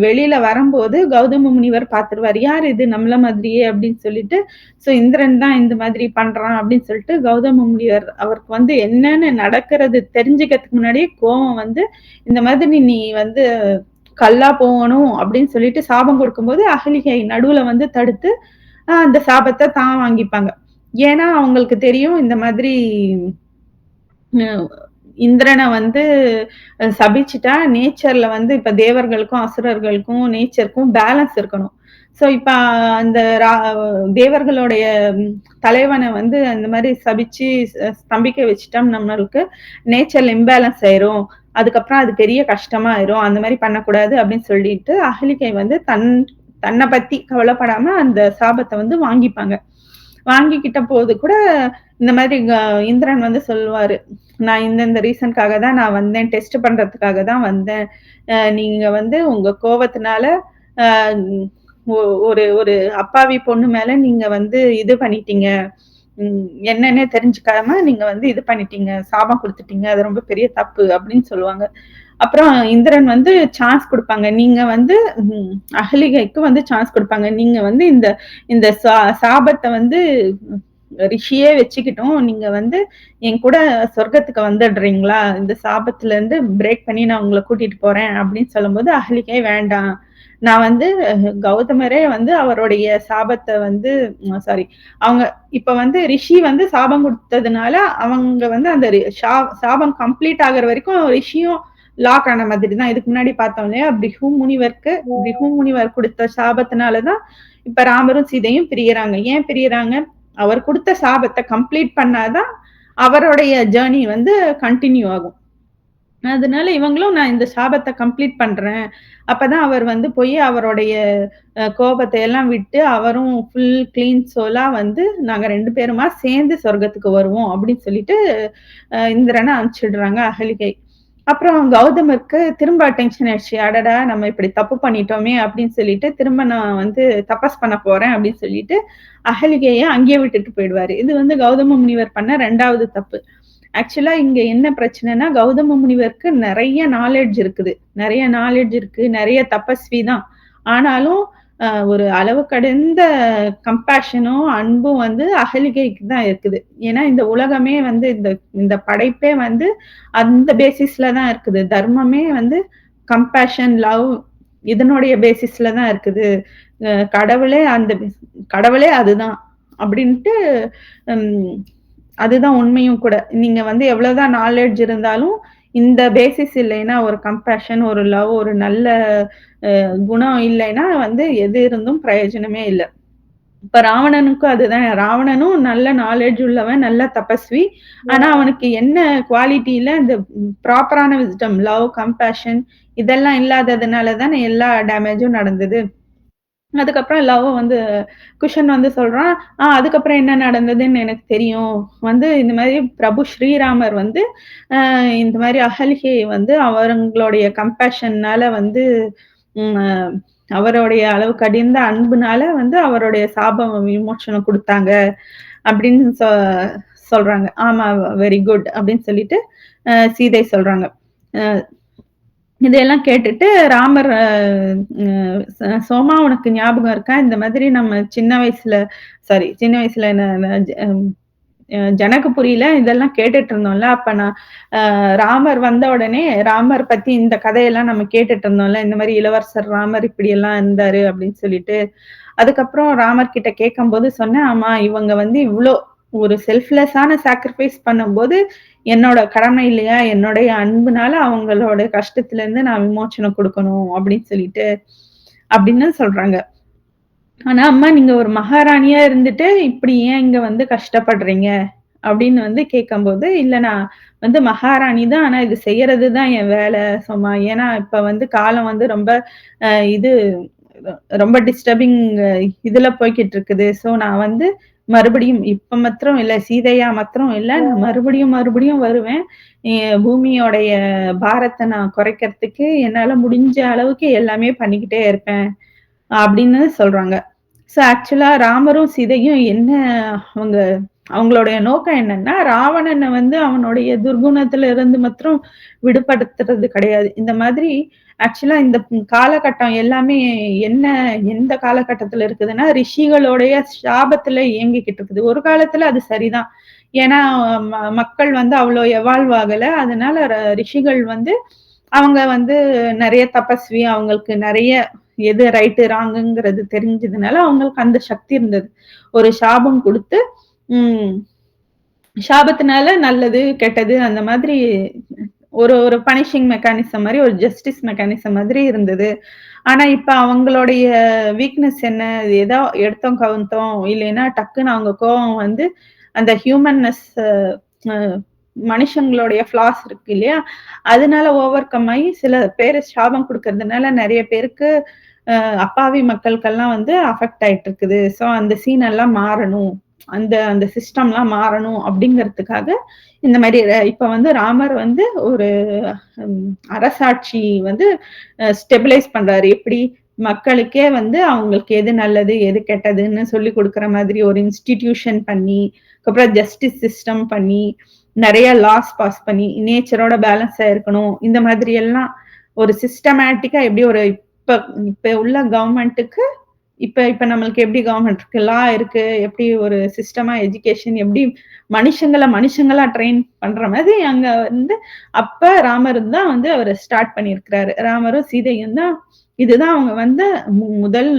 வெளியில வரம்போது கௌதம முனிவர் பார்த்துருவாரு. யார் இது நம்மள மாதிரியே அப்படின்னு சொல்லிட்டு, ஸோ இந்திரன் தான் இந்த மாதிரி பண்றான் அப்படின்னு சொல்லிட்டு கௌதம முனிவர் அவருக்கு வந்து என்னன்னு நடக்கிறது தெரிஞ்சுக்கிறதுக்கு முன்னாடியே கோவம் வந்து, இந்த மாதிரி நீ வந்து கல்லா போகணும் அப்படின்னு சொல்லிட்டு சாபம் கொடுக்கும்போது அகலிகை நடுவுல வந்து தடுத்து அந்த சாபத்த தான் வாங்கிப்பாங்க. ஏன்னா அவங்களுக்கு தெரியும் இந்த மாதிரி அ இந்திரன வந்து சபிச்சுட்டா நேச்சர்ல வந்து இப்ப தேவர்களுக்கும், அசுரர்களுக்கும், நேச்சருக்கும் பேலன்ஸ் இருக்கணும். ஸோ இப்ப அந்த தேவர்களுடைய தலைவன வந்து அந்த மாரி சபிச்சு ஸ்தம்பிக்க வச்சுட்டோம் நம்மளுக்கு நேச்சர்ல இம்பேலன்ஸ் ஆயிரும். அதுக்கப்புறம் அது பெரிய கஷ்டமாயிரும். அந்த மாரி பண்ணக்கூடாது அப்படின்னு சொல்லிட்டு அகலிகை வந்து தன்ன பத்தி கவலைப்படாம அந்த சாபத்த வந்து வாங்கிப்பாங்க. வாங்கிக்கிட்ட போது கூட இந்த மாதிரி இந்திரன் வந்து சொல்லுவாரு. நான் இந்த ரீசன்க்காக தான் நான் வந்தேன். டெஸ்ட் பண்றதுக்காக தான் வந்தேன். நீங்க வந்து உங்க கோவத்தினால அ ஒ ஒரு ஒரு அப்பாவி பொண்ணு மேல நீங்க வந்து இது பண்ணிட்டீங்க. என்னன்னே தெரிஞ்சுக்காம நீங்க வந்து இது பண்ணிட்டீங்க. சாபம் குடுத்துட்டீங்க. அது ரொம்ப பெரிய தப்பு அப்படின்னு சொல்லுவாங்க. அப்புறம் இந்திரன் வந்து சான்ஸ் குடுப்பாங்க. நீங்க வந்து ம் அகலிகைக்கு வந்து சான்ஸ் குடுப்பாங்க. நீங்க வந்து இந்த இந்த சாபத்த வந்து ரிஷியே வச்சுக்கிட்டும், நீங்க வந்து என் கூட சொர்க்கத்துக்கு வந்துடுறீங்களா? இந்த சாபத்துல இருந்து பிரேக் பண்ணி நான் உங்கள கூட்டிட்டு போறேன் அப்படின்னு சொல்லும்போது, அகலிகை வேண்டாம். நான் வந்து கௌதமரே வந்து அவருடைய சாபத்த வந்து சாரி அவங்க இப்ப வந்து ரிஷி வந்து சாபம் குடுத்ததுனால, அவங்க வந்து அந்த சாபம் கம்ப்ளீட் ஆகுற வரைக்கும் ரிஷியும் லாக் ஆன மாதிரி தான். இதுக்கு முன்னாடி பார்த்தோம் இல்லையா? பிருகு முனிவர் குடுத்த சாபத்தினால தான் இப்ப ராமரும், சீதையும் பிரியறாங்க. ஏன் பிரியறாங்க? அவர் குடுத்த சாபத்த கம்ப்ளீட் பண்ணா தான் அவருடைய ஜர்னி வந்து கன்டின்யூ ஆகும். அதனால இவங்களும் நான் இந்த சாபத்த கம்ப்ளீட் பண்றேன். அப்பதான் அவர் வந்து போய் அவருடைய கோபத்த எல்லாம் விட்டு அவரும் ஃபுல் கிளீன் சோலா வந்து நாங்க 2 பேருமா சேர்ந்து சொர்க்கத்துக்கு வருவோம் அப்படின்னு சொல்லிட்டு இந்திரன அனுப்பிச்சுடுறாங்க அகலிகை. அப்புறம் கௌதமருக்கு திரும்ப டென்ஷன் ஆயிடுச்சு. அடடா! நம்ம இப்படி தப்பு பண்ணிட்டோமே அப்படின்னு சொல்லிட்டு, திரும்ப நான் வந்து தபஸ் பண்ண போறேன் அப்படின்னு சொல்லிட்டு, அகலிகைய அங்கேயே விட்டுட்டு போயிடுவாரு. இது வந்து கௌதம முனிவர் பண்ண 2வது தப்பு. ஆக்சுவலா இங்க என்ன பிரச்சனைன்னா, கௌதம முனிவருக்கு நெறைய நாலெட்ஜ் இருக்குது. நெறைய நாலெட்ஜ் இருக்கு. நெறைய தபஸ்வி தான். ஆனாலும் ஒரு அளவு கடந்த கம்பேஷனும், அன்பும் வந்து அகலிகைக்கு தான் இருக்குது. ஏன்னா இந்த உலகமே வந்து இந்த இந்த படைப்பே வந்து அந்த பேசிஸ்ல தான் இருக்குது. தர்மமே வந்து கம்பேஷன், லவ் இதனுடைய பேசிஸ்ல தான் இருக்குது. அ கடவுளே அந்த கடவுளே அதுதான். அப்படின்ட்டு ம் அதுதான் உண்மையும் கூட. நீங்க வந்து எவ்வளவுதான் நாலெட்ஜ் இருந்தாலும், இந்த பேசிஸ் இல்லைன்னா, ஒரு கம்பேஷன், ஒரு லவ், ஒரு நல்ல குணம் இல்லைன்னா வந்து எது இருந்தும் பிரயோஜனமே இல்ல. இப்ப ராவணனுக்கும் அதுதான். ராவணனும் நல்ல நாலெட்ஜ் உள்ளவன், நல்ல தபஸ்வி. ஆனா அவனுக்கு என்ன குவாலிட்டில இந்த ப்ராப்பரான விஸ்டம், லவ், கம்பேஷன் இதெல்லாம் இல்லாததுனால தானே எல்லா டேமேஜும் நடந்தது. அதுக்கப்புறம் லவ் வந்து குஷன் வந்து சொல்றான், அதுக்கப்புறம் என்ன நடந்ததுன்னு எனக்கு தெரியும். வந்து இந்த மாரி பிரபு ஸ்ரீராமர் வந்து இந்த மாரி அகல்கை வந்து அவங்களுடைய கம்பேஷன்னால வந்து ம் அ அவருடைய அளவு கடிந்த அன்புனால வந்து அவருடைய சாப விமோசனம் குடுத்தாங்க அப்படின்னு சொல்றாங்க. ஆமா வெரி குட் அப்படின்னு சொல்லிட்டு சீதை சொல்றாங்க. அ இதையெல்லாம் கேட்டுட்டு ராமர் சோமா உனக்கு ஞாபகம் இருக்கா? இந்த மாதிரி நம்ம சின்ன வயசுல ஜனகபுரியில இதெல்லாம் கேட்டுட்டு இருந்தோம்ல. அப்ப நான் ராமர் வந்த உடனே ராமர் பத்தி இந்த கதையெல்லாம் நம்ம கேட்டுட்டு இருந்தோம்ல. இந்த மாரி இளவரசர் ராமர் இப்படியெல்லாம் இருந்தாரு அப்படின்னு சொல்லிட்டு. அதுக்கப்புறம் ராமர் கிட்ட கேட்கும்போது சொன்னேன், ஆமா இவங்க வந்து இவ்ளோ ஒரு செல்ஃப்லெஸ்ஸான சாக்ரிஃபைஸ் பண்ணும்போது, என்னோட கடமை இல்லையா? என்னுடைய அன்புனால அவங்களோட கஷ்டத்துலருந்து நான் விமோசனம் குடுக்கணும் அப்படின்னு சொல்லிட்டு, அப்படின்னு சொல்றாங்க. ஆனா, அம்மா நீங்க ஒரு மகாராணியா இருந்துட்டு, இப்படி ஏன் இங்க வந்து கஷ்டப்படுறீங்க? அப்படின்னு வந்து கேட்கும்போது, இல்ல நான் வந்து மகாராணி தான். ஆனா இது செய்யறது தான் என் வேலை சும்மா. ஏன்னா இப்ப வந்து காலம் வந்து ரொம்ப இது ரொம்ப டிஸ்டர்பிங் இதுல போய்க்கிட்டு இருக்குது. ஸோ நான் வந்து மறுபடியும் இப்ப மாத்திரம் இல்ல, சீதையா மாத்திரம் இல்ல, நான் மறுபடியும் மறுபடியும் வருவேன். பூமியோடைய பாரத்த நான் குறைக்கிறதுக்கு என்னால முடிஞ்ச அளவுக்கு எல்லாமே பண்ணிக்கிட்டே இருப்பேன் அப்படின்னு சொல்றாங்க. ஸோ ஆக்சுவலா ராமரும் சீதையும் என்ன அவங்க அவங்களுடைய நோக்கம் என்னன்னா, ராவணன வந்து அவனுடைய துர்குணத்துல இருந்து மாத்திரம் விடுபடுத்துறது கிடையாது. இந்த மாதிரி ஆக்சுவலா இந்த காலகட்டம் எல்லாமே என்ன எந்த காலகட்டத்துல இருக்குதுன்னா, ரிஷிகளுடைய சாபத்துல இயங்கிக்கிட்டு இருக்குது. ஒரு காலத்துல அது சரிதான். ஏன்னா மக்கள் வந்து அவ்ளோ எவால்வ் ஆகல. அதனால ரிஷிகள் வந்து அவங்க வந்து நெறைய தபஸ்வி, அவங்களுக்கு நெறைய எது ரைட்டு, ராங்குங்கிறது தெரிஞ்சதுனால அவங்களுக்கு அந்த சக்தி இருந்தது. ஒரு சாபம் குடுத்து, ம் சாபத்தினால நல்லது, கெட்டது அந்த மாதிரி ஒரு ஒரு பனிஷிங் மெக்கானிசம் மாரி, ஒரு ஜஸ்டிஸ் மெக்கானிசம் மாதிரி இருந்தது. ஆனா, இப்ப அவங்களுடைய வீக்னஸ் என்ன? ஏதோ எடுத்தோம், கவுத்தோம் இல்லைன்னா டக்குன்னு அவங்க கோவம் வந்து அந்த ஹியூமன்னஸ் அ மனுஷங்களுடைய ஃப்ளாஸ் இருக்கு இல்லையா? அதனால ஓவர் கம் ஆயி சில பேரு சாபம் குடுக்கறதுனால நெறைய பேருக்கு அப்பாவி மக்களுக்கெல்லாம் வந்து அஃபெக்ட் ஆயிட்டு இருக்குது. ஸோ அந்த சீன் எல்லாம் மாறணும். அந்த அந்த சிஸ்டம்லாம் மாறணும் அப்படிங்கிறதுக்காக இந்த மாரி இப்ப வந்து ராமர் வந்து ஒரு அரசாட்சி வந்து ஸ்டெபிலைஸ் பண்றாரு. எப்படி? மக்களுக்கே வந்து அவங்களுக்கு எது நல்லது, எது கெட்டதுன்னு சொல்லிக் குடுக்குற மாதிரி ஒரு இன்ஸ்டிடியூஷன் பண்ணி, அதுக்கப்புறம் ஜஸ்டிஸ் சிஸ்டம் பண்ணி, நெறைய லாஸ் பாஸ் பண்ணி, நேச்சரோட பேலன்ஸா இருக்கணும். இந்த மாதிரி எல்லாம் ஒரு சிஸ்டமேட்டிக்கா எப்படி ஒரு இப்ப இப்ப உள்ள கவர்மெண்ட்டுக்கு இப்ப இப்ப நம்மளுக்கு எப்படி கவர்மெண்ட் இருக்கு, லா இருக்கு, எப்படி ஒரு சிஸ்டமா எஜுகேஷன் எப்படி மனுஷங்கள மனுஷங்களா ட்ரெயின் பண்ற மாதிரி அங்க வந்து அப்ப ராமர் தான் வந்து அவரு ஸ்டார்ட் பண்ணியிருக்கிறாரு. ராமரும் சீதையும் தான் இதுதான் அவங்க வந்து முதல்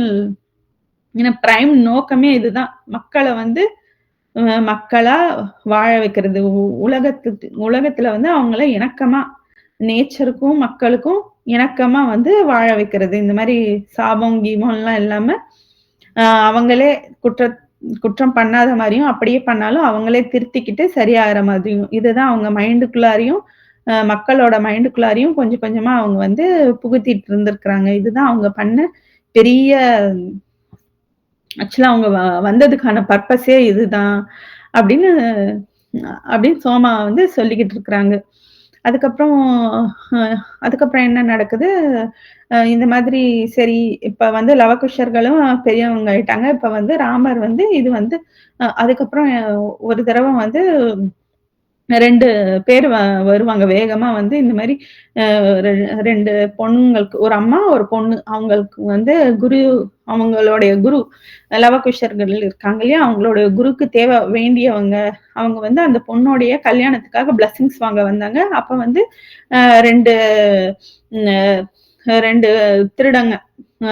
பிரைம் நோக்கமே இதுதான். மக்கள வந்து மக்களா வாழ வைக்கிறது. உலகத்துல வந்து அவங்கள இணக்கமா நேச்சருக்கும், மக்களுக்கும் இணக்கமா வந்து வாழ வைக்கிறது. இந்த மாரி சாபம், கீபம்லாம் இல்லாம அவங்களே குற்றம் பண்ணாத மாரியும், அப்படியே பண்ணாலும் அவங்களே திருத்திக்கிட்டு சரியாகுற மாதிரியும். இதுதான் அவங்க மைண்டுக்குள்ளாரையும், மக்களோட மைண்டுக்குள்ளாரையும் கொஞ்சம் கொஞ்சமா அவங்க வந்து புகுத்திட்டு இருந்திருக்கிறாங்க. இதுதான் அவங்க பண்ண பெரிய ஆக்சுவலா அவங்க வந்ததுக்கான பர்ப்பஸே இதுதான். அப்படின்னு அப்படின்னு சோமா வந்து சொல்லிக்கிட்டு இருக்கிறாங்க. அதுக்கப்புறம் அ அதுக்கப்புறம் என்ன நடக்குது? இந்த மாதிரி சரி, இப்ப வந்து லவகுஷர்களும் பெரியவங்க ஆயிட்டாங்க. இப்ப வந்து ராமர் வந்து இது வந்து அதுக்கப்புறம் ஒரு தடவ வந்து 2 பேர் வருவாங்க வேகமா வந்து இந்த மாரி அ ரெ 2 பொண்ணுங்களுக்கு ஒரு அம்மா, ஒரு பொண்ணு. அவங்களுக்கு வந்து குரு அவங்களுடைய குரு லவகுஷர்கள் இருக்காங்க இல்லையா? அவங்களுடைய குருக்கு வேண்டியவங்க. அவங்க வந்து அந்த பொண்ணுடைய கல்யாணத்துக்காக பிளெஸிங்ஸ் வாங்க வந்தாங்க. அப்ப வந்து 2 ம் 2 திருடங்க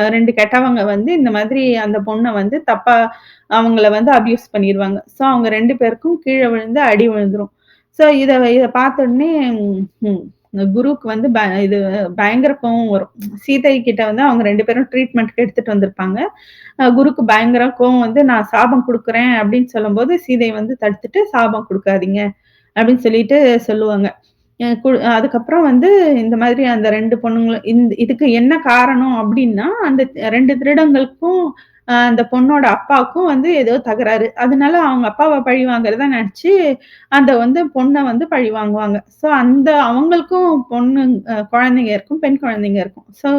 2 கெட்டவங்க வந்து இந்த மாதிரி அந்த பொண்ண வந்து தப்பா அவங்கள வந்து அபியூஸ் பண்ணிருவாங்க. ஸோ அவங்க 2 பேருக்கும் கீழ விழுந்து அடி விழுந்துரும். ஸோ இத பார்த்த உடனே ம் குருக்கு வந்து இது பயங்கர கோவம் வரும். சீதை கிட்ட வந்து அவங்க 2 பேரும் ட்ரீட்மெண்ட்க்கு எடுத்துட்டு வந்திருப்பாங்க. குருக்கு பயங்கர கோவம் வந்து நான் சாபம் குடுக்குறேன் அப்படின்னு சொல்லும்போது, சீதை வந்து தடுத்துட்டு சாபம் குடுக்காதீங்க அப்படின்னு சொல்லிட்டு சொல்லுவாங்க. அ கு அதுக்கப்புறம் வந்து இந்த மாதிரி அந்த 2 பொண்ணுங்களும் இதுக்கு என்ன காரணம் அப்டின்னா, அந்த 2 திருடங்களுக்கும் அந்த பொண்ணோட அப்பாவுக்கும் வந்து ஏதோ தகராறு. அதனால அவங்க அப்பாவ பழி வாங்குறதா நெனச்சு, அந்த வந்து பொண்ண வந்து பழி வாங்குவாங்க. ஸோ அந்த அவங்களுக்கும் பொண்ணு குழந்தைங்க இருக்கும், பெண் குழந்தைங்க இருக்கும். ஸோ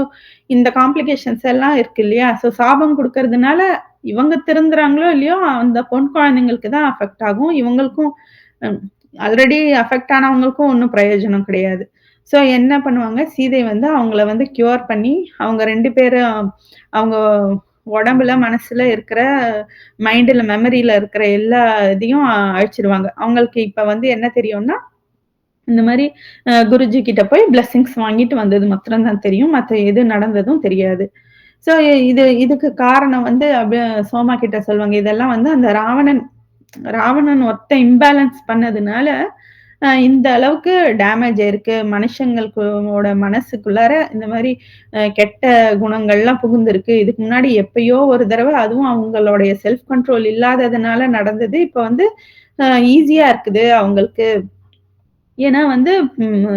இந்த காம்ப்ளிகேஷன்ஸ் எல்லாம் இருக்கு இல்லையா? ஸோ சாபம் குடுக்கறதுனால இவங்க திருந்துறாங்களோ இல்லையோ, அந்த பொண் குழந்தைங்களுக்கு தான் அஃபெக்ட் ஆகும். இவங்களுக்கும் ம் ஆல்ரெடி அஃபெக்ட் ஆனவங்களுக்கும் ஒண்ணும் பிரயோஜனம் கிடையாது. ஸோ என்ன பண்ணுவாங்க, சீதை வந்து அவங்கள வந்து கியூர் பண்ணி, அவங்க 2 பேரும் அவங்க உடம்புல, மனசுல இருக்கிற மைண்ட்ல, மெமரில இருக்கிற எல்லா இதையும் அழிச்சிருவாங்க. அவங்களுக்கு இப்ப வந்து என்ன தெரியும்னா, இந்த மாரி குருஜி கிட்ட போய் பிளெஸிங்ஸ் வாங்கிட்டு வந்தது மாத்திரம் தான் தெரியும். மத்த எது நடந்ததும் தெரியாது. ஸோ இதுக்கு காரணம் வந்து சோமா கிட்ட சொல்லுவாங்க. இதெல்லாம் வந்து அந்த ராவணன் இம்பேலன்ஸ் பண்ணதுனால, இந்த அளவுக்கு டேமேஜ் ஆயிருக்கு. மனுஷங்களுக்கோட மனசுக்குள்ளார இந்த மாரி கெட்ட குணங்கள்லாம் புகுந்திருக்கு. இதுக்கு முன்னாடி எப்பயோ ஒரு தடவ அதுவும் அவங்களுடைய செல்ஃப் கண்ட்ரோல் இல்லாததுனால நடந்தது. இப்ப வந்து ஈஸியா இருக்குது அவங்களுக்கு. ஏன்னா வந்து ம்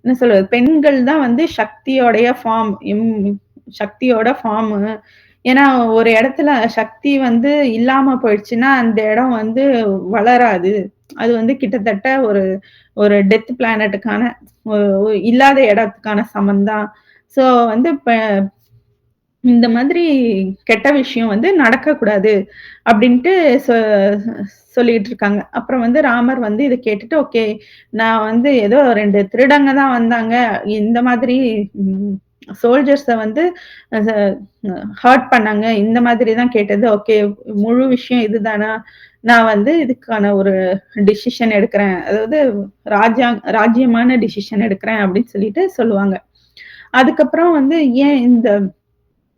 என்ன சொல்றது? பெண்கள் தான் வந்து சக்தியோடைய ஃபார்ம். சக்தியோட ஃபார்மு. ஏன்னா ஒரு இடத்துல சக்தி வந்து இல்லாம போயிடுச்சுன்னா, அந்த இடம் வந்து வளராது. அது வந்து கிட்டத்தட்ட ஒரு ஒரு டெத் பிளானட்டுக்கான இல்லாத இடத்துக்கான சமம் தான். ஸோ வந்து இப்ப இந்த மாதிரி கெட்ட விஷயம் வந்து நடக்கக்கூடாது அப்படின்ட்டு சொ சொல்லிட்டு இருக்காங்க. அப்புறம் வந்து ராமர் வந்து இத கேட்டுட்டு, ஓகே நான் வந்து ஏதோ 2 திருடங்க தான் வந்தாங்க. இந்த மாதிரி ம் சோல்ஜர்ஸ வந்து அ ஹர்ட் பண்ணாங்க. இந்த மாதிரி தான் கேட்டது. ஓகே முழு விஷயம் இதுதானா? நான் வந்து இதுக்கான ஒரு டிசிஷன் எடுக்கிறேன். அதாவது ராஜ்யமான டிசிஷன் எடுக்கிறேன் அப்படின்னு சொல்லிட்டு சொல்லுவாங்க. அதுக்கப்புறம் வந்து ஏன் இந்த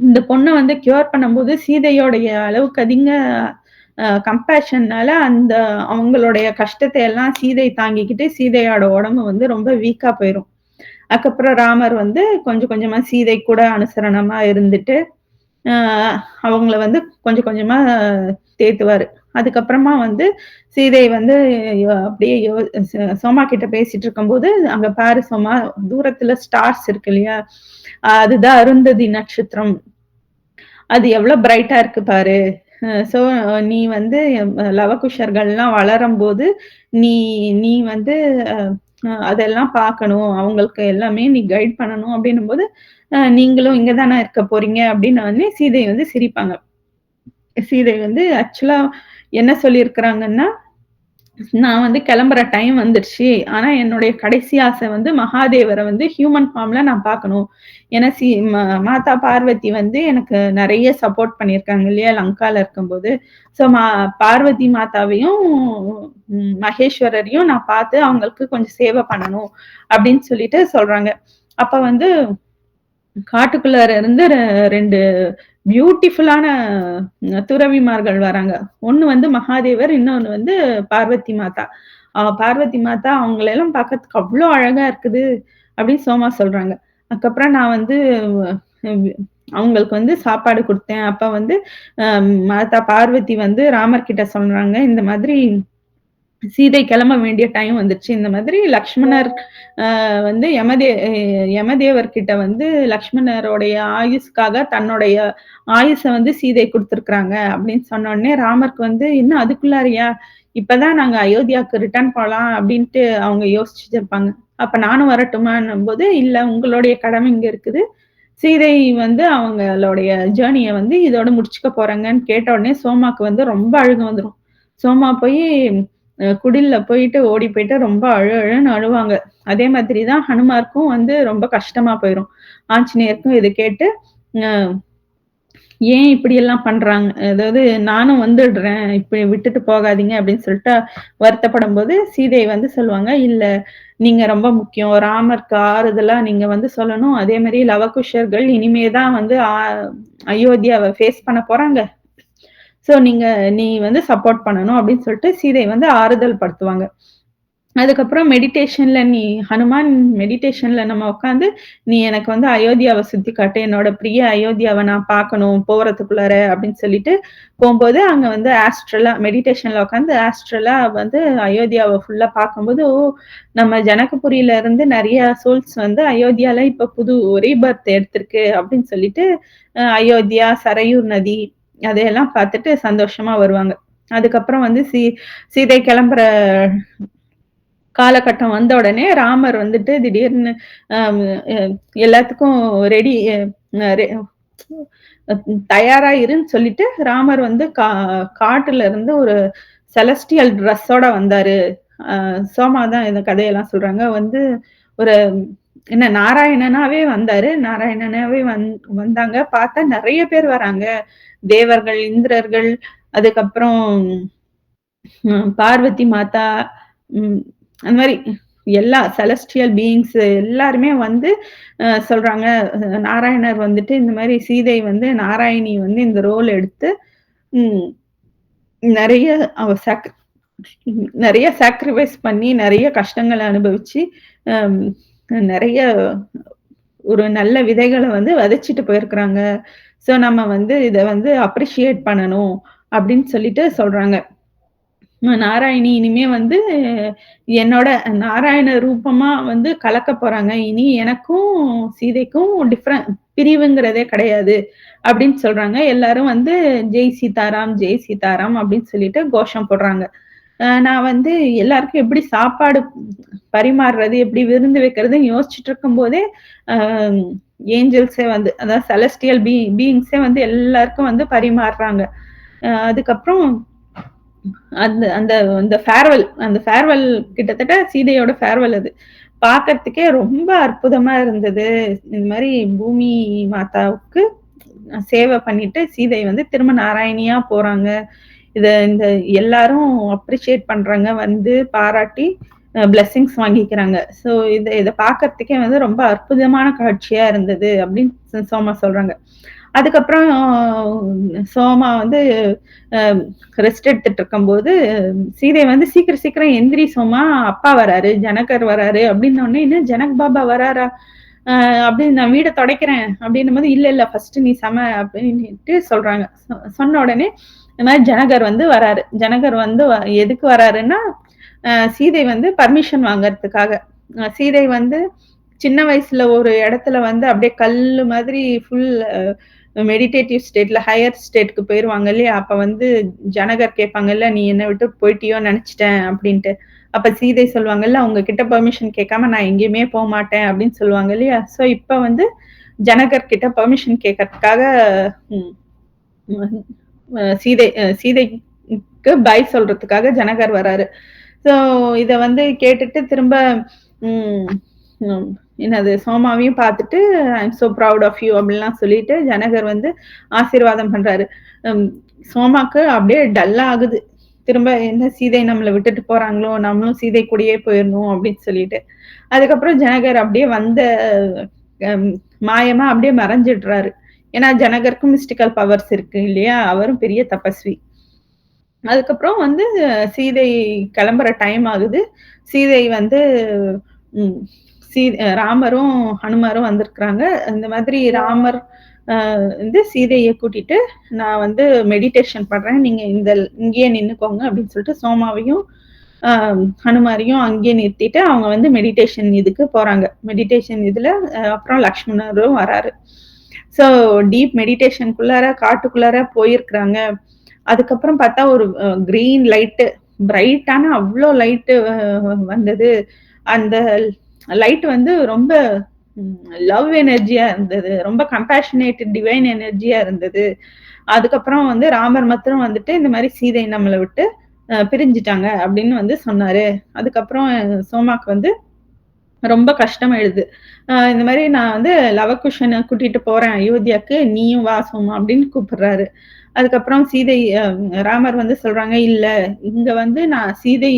இந்த பொண்ண வந்து கியூர் பண்ணும்போது சீதையோடைய அளவுக்கு அதிக கம்பேஷன்னால அந்த அவங்களுடைய கஷ்டத்தை எல்லாம் சீதை தாங்கிக்கிட்டு, சீதையோட உடம்பு வந்து ரொம்ப வீக்கா போயிரும். அதுக்கப்புறம் ராமர் வந்து கொஞ்சம் கொஞ்சமா சீதை கூட அனுசரணமா இருந்துட்டு, அ அவங்கள வந்து கொஞ்சம் கொஞ்சமா தேத்துவாரு. அதுக்கப்புறமா வந்து சீதை வந்து அப்படியே சோமா கிட்ட பேசிட்டு இருக்கும்போது, "அங்க பாரு சோமா, தூரத்துல ஸ்டார்ஸ் இருக்கு இல்லையா? அதுதான் அருந்ததி நட்சத்திரம். அது எவ்ளோ பிரைட்டா இருக்கு பாரு. சோ நீ வந்து லவகுஷர்கள்லாம் வளரும்போது, நீ நீ வந்து அ அ அதெல்லாம் பார்க்கணும். அவங்களுக்கு எல்லாமே நீ கைட் பண்ணணும் அப்டின்னும்போது, நீங்களும் இங்க தானே இருக்க போறீங்க அப்டின்ன உடனே சீதை வந்து சிரிப்பாங்க. சீதை வந்து ஆக்சுவலா என்ன சொல்லியிருக்கிறாங்கன்னா, நான் வந்து கிளம்புற டைம் வந்துருச்சு. ஆனா என்னுடைய கடைசி ஆசை வந்து மகாதேவர வந்து ஹியூமன் ஃபார்ம்ல நான் பார்க்கணும். ஏன்னா மாதா பார்வதி வந்து எனக்கு நெறைய சப்போர்ட் பண்ணியிருக்காங்க இல்லையா? லங்கால இருக்கும்போது. ஸோ பார்வதி மாதாவையும், மகேஸ்வரரையும் நான் பார்த்து அவங்களுக்கு கொஞ்சம் சேவை பண்ணணும் அப்படின்னு சொல்லிட்டு சொல்றாங்க. அப்ப வந்து காட்டுக்குள்ளார இருந்து 2 பியூட்டிஃபுல்லான துறவிமார்கள் வராங்க. ஒண்ணு வந்து மகாதேவர், இன்னொன்னு வந்து பார்வதி மாதா. பார்வதி மாதா அவங்களெல்லாம் பார்க்கறதுக்கு அவ்ளோ அழகா இருக்குது அப்படின்னு சோமா சொல்றாங்க. அதுக்கப்புறம் நான் வந்து வ் அவங்களுக்கு வந்து சாப்பாடு குடுத்தேன். அப்ப வந்து அ மாதா பார்வதி வந்து ராமர் கிட்ட சொல்றாங்க, இந்த மாதிரி சீதை கிளம்ப வேண்டிய டைம் வந்துருச்சு. இந்த மாதிரி லக்ஷ்மணர் வந்து யமதேவர் கிட்ட வந்து லக்ஷ்மணருடைய ஆயுஸ்க்காக தன்னுடைய ஆயுச வந்து சீதை குடுத்துருக்காங்க அப்படின்னு சொன்ன உடனே ராமருக்கு வந்து இன்னும் அதுக்குள்ளாரியா? இப்பதான் நாங்க அயோத்தியாவுக்கு ரிட்டர்ன் போலாம் அப்படின்ட்டு அவங்க யோசிச்சுட்டு இருப்பாங்க. அப்ப நானும் வரட்டுமான்னும்போது, இல்ல உங்களுடைய கடமை இங்க இருக்குது. சீதை வந்து அவங்களுடைய ஜர்னிய வந்து இதோட முடிச்சுக்க போறாங்கன்னு கேட்ட உடனே சோமாக்கு வந்து ரொம்ப அழுகை வந்துரும். சோமா போயி குடில்ல போயிட்டு ஓடி போயிட்டு ரொம்ப அழுன்னு அழுவாங்க. அதே மாதிரி தான் ஹனுமாருக்கும் வந்து ரொம்ப கஷ்டமா போயிரும். ஆஞ்சநேயருக்கும் இத கேட்டு, அ ஏன் இப்படியெல்லாம் பண்றாங்க? அதாவது நானும் வந்துடுறேன். இப்படி விட்டுட்டு போகாதீங்க அப்படின்னு சொல்லிட்டு வருத்தப்படும்போது, சீதை வந்து சொல்லுவாங்க, "இல்ல நீங்க ரொம்ப முக்கியம். ராமருக்கு ஆறுதலா நீங்க வந்து சொல்லணும். அதே மாரி லவகுஷர்கள் இனிமே தான் வந்து அயோத்தியாவ ஃபேஸ் பண்ண போறாங்க. ஸோ நீ வந்து சப்போர்ட் பண்ணணும்" அப்படின்னு சொல்லிட்டு சீதை வந்து ஆறுதல் படுத்துவாங்க. அதுக்கப்புறம் ஹனுமான் மெடிடேஷன்ல நம்ம உட்காந்து, "நீ எனக்கு வந்து அயோத்தியாவ சுத்தி காட்டு. என்னோட பிரிய அயோத்தியாவ நான் பார்க்கணும் போறதுக்குள்ளார" அப்படின்னு சொல்லிட்டு போம்போது, அங்க வந்து மெடிடேஷன்ல உட்காந்து ஆஸ்ட்ரலா வந்து அயோத்தியாவ ஃபுல்லா பார்க்கும்போது, ஓ! நம்ம ஜனகபுரியில இருந்து நெறைய சோல்ஸ் வந்து அயோத்தியால இப்ப புது ரீபர்த் எடுத்திருக்கு அப்படின்னு சொல்லிட்டு, அயோத்தியா, சரையூர் நதி அதையெல்லாம் பார்த்துட்டு சந்தோஷமா வருவாங்க. அதுக்கப்புறம் வந்து சீதை கிளம்புற காலகட்டம் வந்த உடனே ராமர் வந்துட்டு திடீர்னு அம் அ எல்லாத்துக்கும் ரெடி அ ரெ தயாரா இருன்னு சொல்லிட்டு ராமர் வந்து காட்டுல இருந்து ஒரு செலஸ்டியல் ட்ரெஸ்ஸோட வந்தாரு. சோமா தான் இந்த கதையெல்லாம் சொல்றாங்க. வந்து ஒரு என்ன நாராயணனாவே வந்தாரு. நாராயணனாவே வந்தாங்க. பார்த்தா நெறைய பேர் வராங்க. தேவர்கள், இந்திரர்கள், அதுக்கப்புறம் பார்வதி மாதா, ம் அந்த மாரி எல்லா செலஸ்டியல் பீயிங்ஸ் எல்லாருமே வந்து சொல்றாங்க. நாராயணர் வந்துட்டு இந்த மாரி சீதை வந்து நாராயணி வந்து இந்த ரோல் எடுத்து, ம் நெறைய அவ நெறைய சாக்ரிஃபைஸ் பண்ணி, நெறைய கஷ்டங்கள அனுபவிச்சு, அம் நெறைய ஒரு நல்ல விதைகள வந்து விதைச்சுட்டு போயிருக்கிறாங்க. ஸோ நம்ம வந்து இத வந்து அப்ரிஷியேட் பண்ணணும் அப்படின்னு சொல்லிட்டு சொல்றாங்க. நாராயணி இனிமே வந்து என்னோட நாராயண ரூபமா வந்து கலக்கப் போறாங்க. இனி எனக்கும் சீதைக்கும் பிரிவுங்கிறதே கிடையாது அப்படின்னு சொல்றாங்க. எல்லாரும் வந்து ஜெய் சீதாராம், ஜெய் சீதாராம் அப்படின்னு சொல்லிட்டு கோஷம் போடுறாங்க. நான் வந்து எல்லாருக்கும் எப்படி சாப்பாடு பரிமாறுறது, எப்படி விருந்து வைக்கிறதுன்னு யோசிச்சுட்டு இருக்கும்போதே, அ ஏஞ்சல்ஸே வந்து அதாவது செலஸ்டியல் பீயிங்ஸே வந்து எல்லாருக்கும் வந்து பரிமாறுறாங்க. அதுக்கப்புறம் அந்த அந்த அந்த ஃபேர்வெல் கிட்டத்தட்ட சீதையோட ஃபேர்வெல் அது. பார்க்கறதுக்கே ரொம்ப அற்புதமா இருந்தது. இந்த மாரி பூமி மாதாவுக்கு சேவை பண்ணிட்டு சீதை வந்து திரும்ப நாராயணியா போறாங்க. இந்த எல்லாரும் அப்ரிஷியேட் பண்றாங்க. வந்து பாராட்டி பிளெஸிங்ஸ் வாங்கிக்கிறாங்க. ஸோ இத பார்க்கறதுக்கே வந்து ரொம்ப அற்புதமான காட்சியா இருந்தது அப்படின்னு சோமா சொல்றாங்க. அதுக்கப்புறம் சோமா வந்து அ ரெஸ்ட் எடுத்துட்டு இருக்கும்போது, சீதை வந்து "சீக்கிரம் சீக்கிரம் எந்திரி சோமா, அப்பா வராரு, ஜனகர் வராரு" அப்படின்னோனே, "என்ன ஜனக் பாபா வராரா? அ அப்படின்னு நான் வீட தொடைக்கிறேன்" அப்படின்னும்போது, "இல்ல இல்ல ஃபர்ஸ்ட்டு நீ சம" அப்படின்னுட்டு சொல்றாங்க. சொன்ன உடனே இந்த மாரி ஜனகர் வந்து வராரு. ஜனகர் வந்து எதுக்கு வராருன்னா, சீதை வந்து பர்மிஷன் வாங்கறதுக்காக. சீதை வந்து சின்ன வயசுல ஒரு இடத்துல வந்து அப்படியே கல்லு மாதிரி ஃபுல் மெடிடேட்டிவ் ஸ்டேட்ல ஹையர் ஸ்டேட்க்கு போயிருவாங்க இல்லையா? அப்ப வந்து ஜனகர் கேட்பாங்கல்ல, "நீ என்ன விட்டு போயிட்டியோன்னு நெனச்சுட்டேன்" அப்படின்ட்டு. அப்ப சீதை சொல்லுவாங்கல்ல, "உங்க கிட்ட பெர்மிஷன் கேட்காம நான் எங்கேயுமே போமாட்டேன்" அப்படின்னு சொல்லுவாங்க இல்லையா? ஸோ இப்ப வந்து ஜனகர் கிட்ட பெர்மிஷன் கேட்கறதுக்காக ம் சீதைக்கு பாய் சொல்றதுக்காக ஜனகர் வராரு. ஸோ இத வந்து கேட்டுட்டு திரும்ப ம் ம் என்னது சோமாவையும் பார்த்துட்டு, "I am so proud of you" அப்படின்லாம் சொல்லிட்டு ஜனகர் வந்து ஆசீர்வாதம் பண்றாரு. ம் சோமாக்கு அப்படியே டல்லா ஆகுது. திரும்ப என்ன சீதை நம்மள விட்டுட்டு போறாங்களோ, நம்மளும் சீதை கூடயே போயிரணும் அப்படின்னு சொல்லிட்டு. அதுக்கப்புறம் ஜனகர் அப்படியே வந்த அம் மாயமா அப்படியே மறைஞ்சிடுறாரு. ஏன்னா ஜனகருக்கும் மிஸ்டிக்கல் பவர்ஸ் இருக்கு இல்லையா? அவரும் பெரிய தபஸ்வி. அதுக்கப்புறம் வந்து சீதை கிளம்புற டைம் ஆகுது. சீதை வந்து ம் ராமரும், ஹனுமாரும் வந்திருக்கிறாங்க. இந்த மாதிரி ராமர் வந்து சீதைய கூட்டிட்டு, "நான் வந்து மெடிடேஷன் பண்றேன். நீங்க இங்கேயே நின்னுக்கோங்க" அப்படின்னு சொல்லிட்டு சோமாவையும், அ ஹனுமாரையும் அங்கேயே நிறுத்திட்டு, அவங்க வந்து மெடிடேஷன் இதுக்கு போறாங்க. மெடிடேஷன் இதுல அப்புறம் லக்ஷ்மணரும் வராரு. ஸோ டீப் மெடிடேஷனுக்குள்ளார காட்டுக்குள்ளார போயிருக்கிறாங்க. அதுக்கப்புறம் பார்த்தா ஒரு கிரீன் லைட்டு பிரைட்டான அவ்ளோ லைட்டு வந்தது. அந்த லைட் வந்து ரொம்ப லவ் எனர்ஜியா இருந்தது. ரொம்ப கம்பேஷனேட் டிவைன் எனர்ஜியா இருந்தது. அதுக்கப்புறம் வந்து ராமர் மாத்திரம் வந்துட்டு இந்த மாரி சீதை நம்மள விட்டு பிரிஞ்சுட்டாங்க அப்படின்னு வந்து சொன்னாரு. அதுக்கப்புறம் சோமாக்கு வந்து ரொம்ப கஷ்டமாயிடுது. இந்த மாரி நான் வந்து லவகுஷன கூட்டிட்டு போறேன் அயோத்தியாக்கு. நீயும் வா சோமா அப்படின்னு கூப்பிடுறாரு. அதுக்கப்புறம் சீதை ராமர் வந்து சொல்றாங்க, "இல்ல, இங்க வந்து நான் சீதை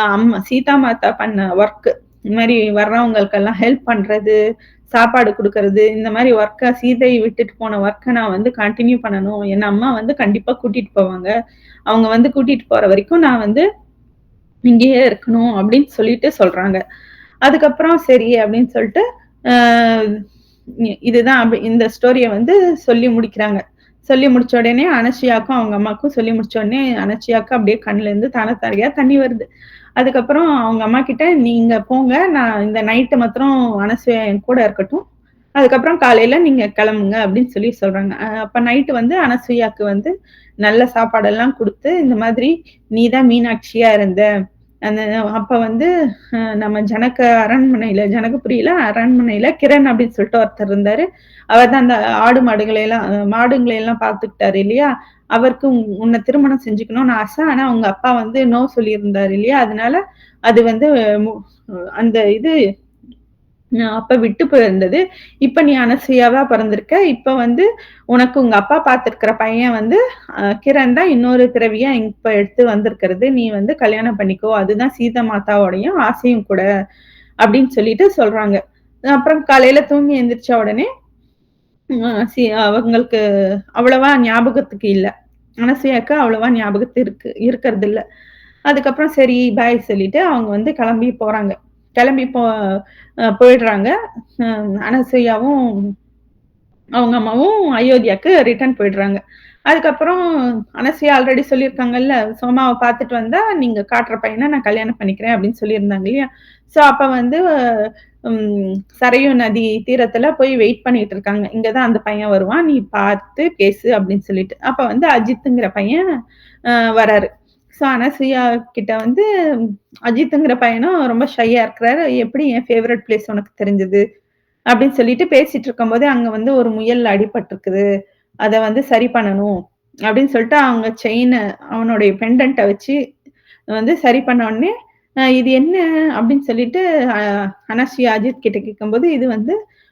அம்மா சீதா மாதா பண்ண ஒர்க். இந்த மாரி வர்றவங்களுக்கெல்லாம் ஹெல்ப் பண்றது, சாப்பாடு குடுக்கறது, இந்த மாரி ஒர்க்க சீதை விட்டுட்டு போன ஒர்க்க நான் வந்து கன்டின்யூ பண்ணணும். என் அம்மா வந்து கண்டிப்பா கூட்டிட்டு போவாங்க. அவங்க வந்து கூட்டிட்டு போற வரைக்கும் நான் வந்து இங்கேயே இருக்கணும்" அப்படின்னு சொல்லிட்டு சொல்றாங்க. அதுக்கப்புறம் சரி அப்படின்னு சொல்லிட்டு, அ இதுதான் இந்த ஸ்டோரிய வந்து சொல்லி முடிக்கிறாங்க. சொல்லி முடிச்ச உடனே அனசூயாக்கும், அவங்க அம்மாக்கும் சொல்லி முடிச்ச உடனே அனசூயாக்கு அப்படியே கண்லேருந்து தாரதாரையா தண்ணி வருது. அதுக்கப்புறம் அவங்க அம்மா கிட்ட, "நீங்க போங்க. நான் இந்த நைட்டு மாத்திரம் அனசூயா என் கூட இருக்கட்டும். அதுக்கப்புறம் காலையில நீங்க கிளம்புங்க" அப்படின்னு சொல்லி சொல்றாங்க. அப்ப நைட்டு வந்து அனசூயாக்கு வந்து நல்ல சாப்பாடெல்லாம் குடுத்து, இந்த மாதிரி "நீ தான் மீனாட்சியா இருந்த. அந்த அப்ப வந்து நம்ம ஜனகபுரியில அரண்மனையில கிரண் அப்படின்னு சொல்லிட்டு ஒருத்தர் இருந்தாரு. அவர் தான் அந்த ஆடு மாடுங்களை எல்லாம் பார்த்துக்கிட்டாரு இல்லையா? அவருக்கு உன்ன திருமணம் செஞ்சுக்கணும்னு ஆசை. ஆனா உங்க அப்பா வந்து நோ சொல்லியிருந்தாரு இல்லையா? அதனால அது வந்து மு அந்த இது அப்ப விட்டு போயிருந்தது. இப்ப நீ அனசூயாவா பிறந்திருக்க. இப்ப வந்து உனக்கு உங்க அப்பா பார்த்திருக்கிற பையன் வந்து கிரண் தான் இன்னொரு பிறவியா இப்ப எடுத்து வந்திருக்கிறது. நீ வந்து கல்யாணம் பண்ணிக்கோ. அதுதான் சீதா மாதாவோடையும் ஆசையும் கூட அப்படின்னு சொல்லிட்டு சொல்றாங்க. அப்புறம் காலையில தூங்கி எந்திரிச்ச உடனே அவங்களுக்கு அவ்வளவா ஞாபகத்துக்கு இல்ல. அனசூயாக்கு அவ்வளவா இருக்கிறது இல்ல. அதுக்கப்புறம் சரி பாய் சொல்லிட்டு அவங்க வந்து கிளம்பி போறாங்க. கிளம்பி போயிடுறாங்க. அ அனசூயாவும், அவங்க அம்மாவும் அயோத்தியாக்கு ரிட்டர்ன் போயிடுறாங்க. அதுக்கப்புறம் அனசூயா ஆல்ரெடி சொல்லியிருக்காங்கல்ல, சோமாவ பார்த்துட்டு வந்தா, நீங்க காட்டுற பையன நான் கல்யாணம் பண்ணிக்கிறேன் அப்படின்னு சொல்லியிருந்தாங்க இல்லையா? ஸோ அப்ப வந்து சரையு நதி தீரத்துல போய் வெயிட் பண்ணிட்டு இருக்காங்க. இங்க தான் அந்த பையன் வருவான். நீ பார்த்து பேசு அப்படின்னு சொல்லிட்டு. அப்ப வந்து அஜித்துங்கிற பையன் வராரு. ஸோ அனசூயா கிட்ட வந்து அஜித்துங்கிற பையனும் ரொம்ப ஷையா இருக்கிறாரு. "எப்படி என் ஃபேவரைட் பிளேஸ் உனக்கு தெரிஞ்சது?" அப்படின்னு சொல்லிட்டு பேசிட்டு இருக்கும்போதே, அங்க வந்து ஒரு முயல் அடிபட்டுருக்குது. அத வந்து சரி பண்ணணும் அப்படின்னு சொல்லிட்டு அவங்க அவனுடைய பெண்டன்ட்ட வச்சு வந்து சரி பண்ண உடனே, இது என்ன அப்படின்னு சொல்லிட்டு அ அனஸ்யா அஜித் கிட்ட கேட்கும்போது,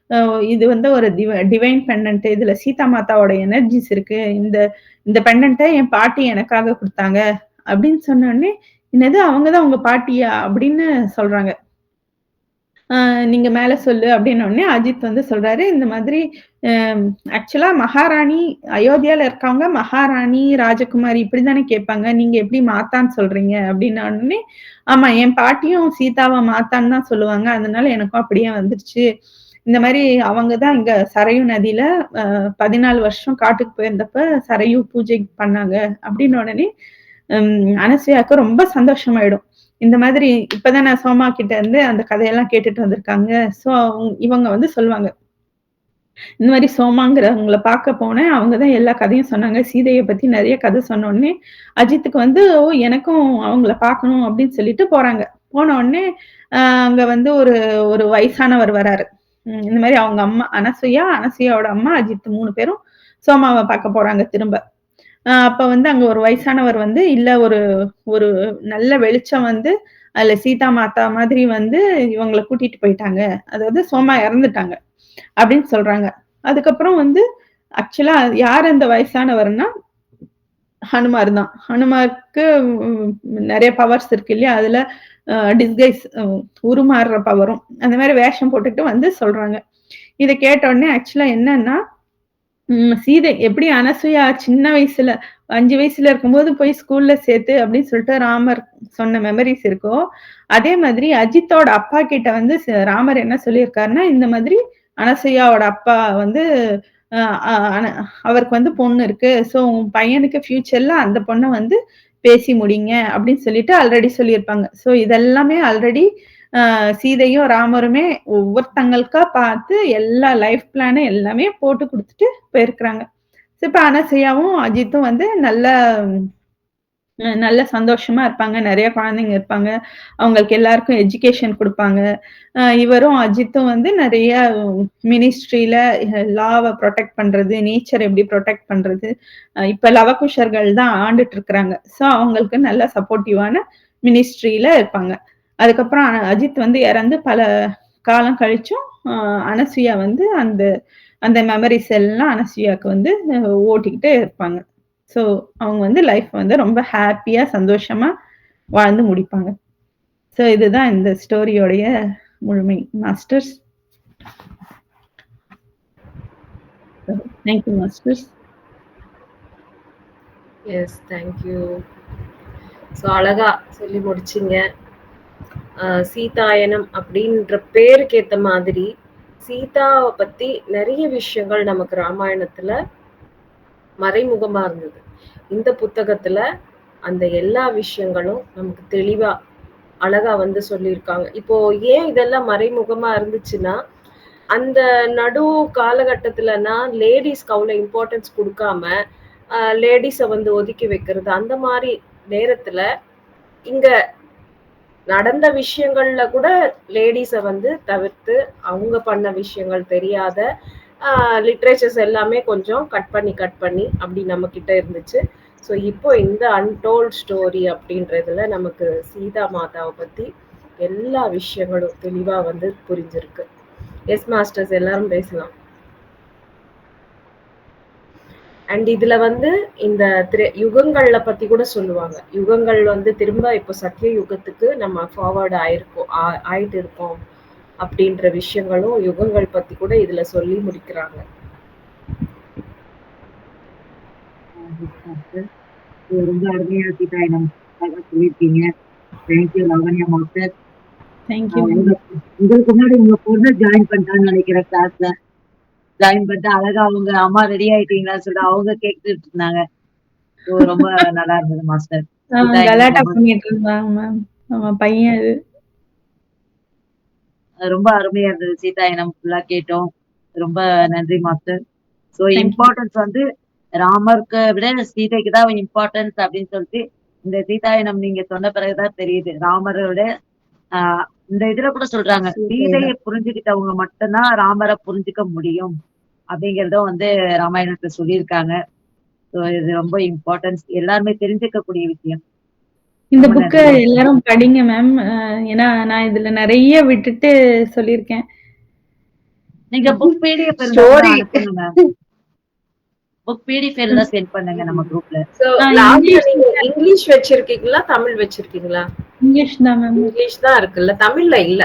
அ இது வந்து ஒரு டிவைன் பெண்டன்ட். இதுல சீதா மாதாவோட எனர்ஜிஸ் இருக்கு. இந்த இந்த பெண்டன்ட்ட என் பாட்டி எனக்காக குடுத்தாங்க அப்படின்னு சொன்ன உடனே, "என்னது அவங்க தான் உங்க பாட்டியா?" அப்படின்னு சொல்றாங்க. நீங்க மேல சொல்லு அப்டின்னோனே, அஜித் வந்து சொல்றாரு, இந்த மாதிரி அ ஆக்சுவலா மகாராணி அயோத்தியால இருக்கவங்க மகாராணி, ராஜகுமாரி இப்டி தானே கேட்பாங்க. நீங்க எப்டி மாத்தான்னு சொல்றீங்க? அப்டின்னோனே, ஆமா என் பாட்டியும் சீதாவ மாத்தான்னு தான் சொல்லுவாங்க. அதனால எனக்கும் அப்டியே வந்துருச்சு. இந்த மாரி அவங்க தான் இங்க சரையு நதியில 14 வருஷம் காட்டுக்கு போயிருந்தப்ப சரையு பூஜை பண்ணாங்க அப்டின்ன உடனே, அனசூயாவுக்கு ரொம்ப சந்தோஷமாயிடும். இந்த மாதிரி இப்பதான் நான் சோமா கிட்ட இருந்து அந்த கதையெல்லாம் கேட்டுட்டு வந்திருக்காங்க. ஸோ இவங்க வந்து சொல்லுவாங்க. இந்த மாரி சோமாங்கிறவங்கள பார்க்க போனேன். அவங்க தான் எல்லா கதையும் சொன்னாங்க. சீதைய பத்தி நெறைய கதை சொன்னோனே, அஜித்துக்கு வந்து ஓ! எனக்கும் அவங்கள பார்க்கணும் அப்படின்னு சொல்லிட்டு போறாங்க. போன உடனே அங்க வந்து ஒரு ஒரு வயசானவர் வராரு. இந்த மாரி அவங்க அம்மா அனசூயா, அனசூயாவோட அம்மா அஜித் 3 பேரும் சோமாவ பார்க்க போறாங்க திரும்ப. அப்ப வந்து அங்க ஒரு வயசானவர் வந்து, இல்ல ஒரு ஒரு நல்ல வெளிச்சம் வந்து, அதுல சீதா மாதா மாதிரி வந்து இவங்கள கூட்டிட்டு போயிட்டாங்க. அதாவது சோமா இறந்துட்டாங்க. அப்படின்னு சொல்றாங்க. அதுக்கப்புறம் வந்து ஆக்சுவலா யார் அந்த வயசானவர்ன்னா, ஹனுமார் தான். ஹனுமாருக்கு நெறைய பவர்ஸ் இருக்கு இல்லையா? அதுல டிஸ்கைஸ் உருமாறுற பவரும், அந்த மாரி வேஷம் போட்டுட்டு வந்து சொல்றாங்க. இத கேட்ட உடனே ஆக்சுவலா என்னன்னா சீதை எப்படி அனசூயா சின்ன வயசுல 5 வயசுல இருக்கும்போது போய் ஸ்கூல்ல சேர்த்து அப்படின்னு சொல்லிட்டு ராமர் சொன்ன மெமரீஸ் இருக்கோ, அதே மாதிரி அஜித்தோட அப்பா கிட்ட வந்து ராமர் என்ன சொல்லியிருக்காருன்னா, இந்த மாதிரி அனசூயாவோட அப்பா வந்து அ அ அன அவருக்கு வந்து பொண்ணு இருக்கு. ஸோ உன் பையனுக்கு ஃபியூச்சர்ல அந்த பொண்ண வந்து பேசி முடிங்க அப்படின்னு சொல்லிட்டு ஆல்ரெடி சொல்லியிருப்பாங்க. ஸோ இதெல்லாமே ஆல்ரெடி சீதையும், ராமருமே ஒவ்வொருத்தங்களுக்கா பார்த்து எல்லா லைஃப் பிளான் எல்லாமே போட்டு குடுத்துட்டு போயிருக்கிறாங்க. இப்ப அனசூயாவும், அஜித்தும் வந்து நல்ல சந்தோஷமா இருப்பாங்க. நெறைய குழந்தைங்க இருப்பாங்க. அவங்களுக்கு எல்லாருக்கும் எஜுகேஷன் குடுப்பாங்க. இவரும் அஜித்தும் வந்து நெறைய மினிஸ்ட்ரில லாவ புரொடெக்ட் பண்றது, நேச்சர் எப்படி புரொடெக்ட் பண்றது, இப்ப லவகுஷர்கள் தான் ஆண்டுட்டு இருக்கிறாங்க. ஸோ அவங்களுக்கு நல்ல சப்போர்ட்டிவான மினிஸ்ட்ரில இருப்பாங்க. அதுக்கப்புறம் அஜித் வந்து இறந்து பல காலம் கழிச்சும், அனசூயா வந்து அந்த அந்த மெமரீஸ் எல்லாம் அனசூயாக்கு வந்து ஓட்டிக்கிட்டு இருப்பாங்க. ஸோ அவங்க வந்து லைஃப் வந்து ரொம்ப ஹேப்பியா, சந்தோஷமா வாழ்ந்து முடிப்பாங்க. ஸோ இதுதான் இந்த ஸ்டோரியோடைய முழுமை. Masters. Thank you masters. Yes. Thank you. So அழகா சொல்லி முடிச்சீங்க. சீதாயனம் அப்படின்ற பேருக்கு ஏத்த மாதிரி சீதாவை பத்தி நிறைய விஷயங்கள் நமக்கு ராமாயணத்துல மறைமுகமா இருந்தது. இந்த புத்தகத்துல அந்த எல்லா விஷயங்களும் நமக்கு தெளிவா அழகா வந்து சொல்லியிருக்காங்க. இப்போ ஏன் இதெல்லாம் மறைமுகமா இருந்துச்சுன்னா, அந்த நடு காலகட்டத்துலனா லேடீஸ்க்கு அவ்வளோ இம்பார்ட்டன்ஸ் குடுக்காம, லேடீஸ வந்து ஒதுக்கி வைக்கிறது. அந்த மாரி நேரத்துல, இங்க நடந்த விஷயங்கள்ல கூட லேடீஸ வந்து தவிர்த்து, அவங்க பண்ண விஷயங்கள் தெரியாத லிட்ரேச்சர்ஸ் எல்லாமே கொஞ்சம் கட் பண்ணி அப்படி நம்மகிட்ட இருந்துச்சு. ஸோ இப்போ இந்த அன்டோல்ட் ஸ்டோரி அப்படின்றதுல நமக்கு சீதா மாதாவ பத்தி எல்லா விஷயங்களும் தெளிவா வந்து புரிஞ்சிருக்கு. எஸ் மாஸ்டர்ஸ் எல்லாரும் பேசலாம். அண்ட் இதுல வந்து இந்த யுகங்கள்ல பத்தி கூட சொல்லுவாங்க. யுகங்கள் வந்து திரும்ப இப்போ சத்திய யுகத்துக்கு நம்ம ஃபார்வர்ட் ஆயிட்டு இருக்கோம் அப்படின்ற விஷயங்களும் யுகங்கள் பத்தி கூட இதுல சொல்லி முடிக்கிறாங்க. ரொம்ப அருமையா சீதாயனம் சொல்லியிருக்கீங்க. Thank you Lavanya master. Thank you. உங்களுக்கு முன்னாடி உங்க பொண்ணு ஜாயின் பண்ணிட்டான்னு நினைக்கிறேன் கிளாஸ்ல. ஜாயின் பண்ணிட்டு அழகா அவங்க அம்மா ரெடி ஆயிட்டீங்களான்னு சொல்லிட்டு அவங்க கேட்டுட்டு இருந்தாங்க. ரொம்ப நல்லா இருந்தது மாஸ்டர். கலாட்டா பண்ணிட்டு இருந்தாங்க மேம். ஆமா பையன் அது. ரொம்ப அருமையா இருந்தது. சீதாயனம் ஃபுல்லா கேட்டோம். ரொம்ப நன்றி மாஸ்டர். So thank you. இம்பார்ட்டன்ஸ் வந்து ராமருக்கு விட சீதைக்கு தான் இம்பார்ட்டன்ஸ் அப்படின்னு சொல்லிட்டு, இந்த சீதாயனம் நீங்க சொன்ன பிறகு தான் தெரியுது. ராமர விட ஆ இந்த இதுல கூட சொல்றாங்க. சீதைய புரிஞ்சுக்கிட்டவங்க மட்டும் தான் ராமர புரிஞ்சுக்க முடியும். அப்படிங்கிறதும் வந்து ராமாயணத்துல சொல்லியிருக்காங்க. ஸோ இது ரொம்ப இம்பார்ட்டன்ஸ். எல்லாருமே தெரிஞ்சுக்கக்கூடிய விஷயம். இந்த ரொம்ப புக்க நன்றி மாஸ்டர். எல்லாரும் படிங்க மேம். ஏன்னா நான் இதுல நெறைய விட்டுட்டு சொல்லியிருக்கேன். நீங்க புக் பிடிஎஃப் இருந்தா கூட ஸ்டோரி அனுப்புங்க மேம். புக் பிடிஎஃப் இருந்தா சென்ட் பண்ணுங்க நம்ம குரூப்ல. சோ நான் லாவண்யா நீங்க இங்கிலீஷ் வச்சிருக்கீங்களா, தமிழ் வச்சிருக்கீங்களா? இங்கிலீஷ் தான் மேம். இங்கிலீஷ் தான் இருக்குல்ல, தமிழ்ல இல்ல.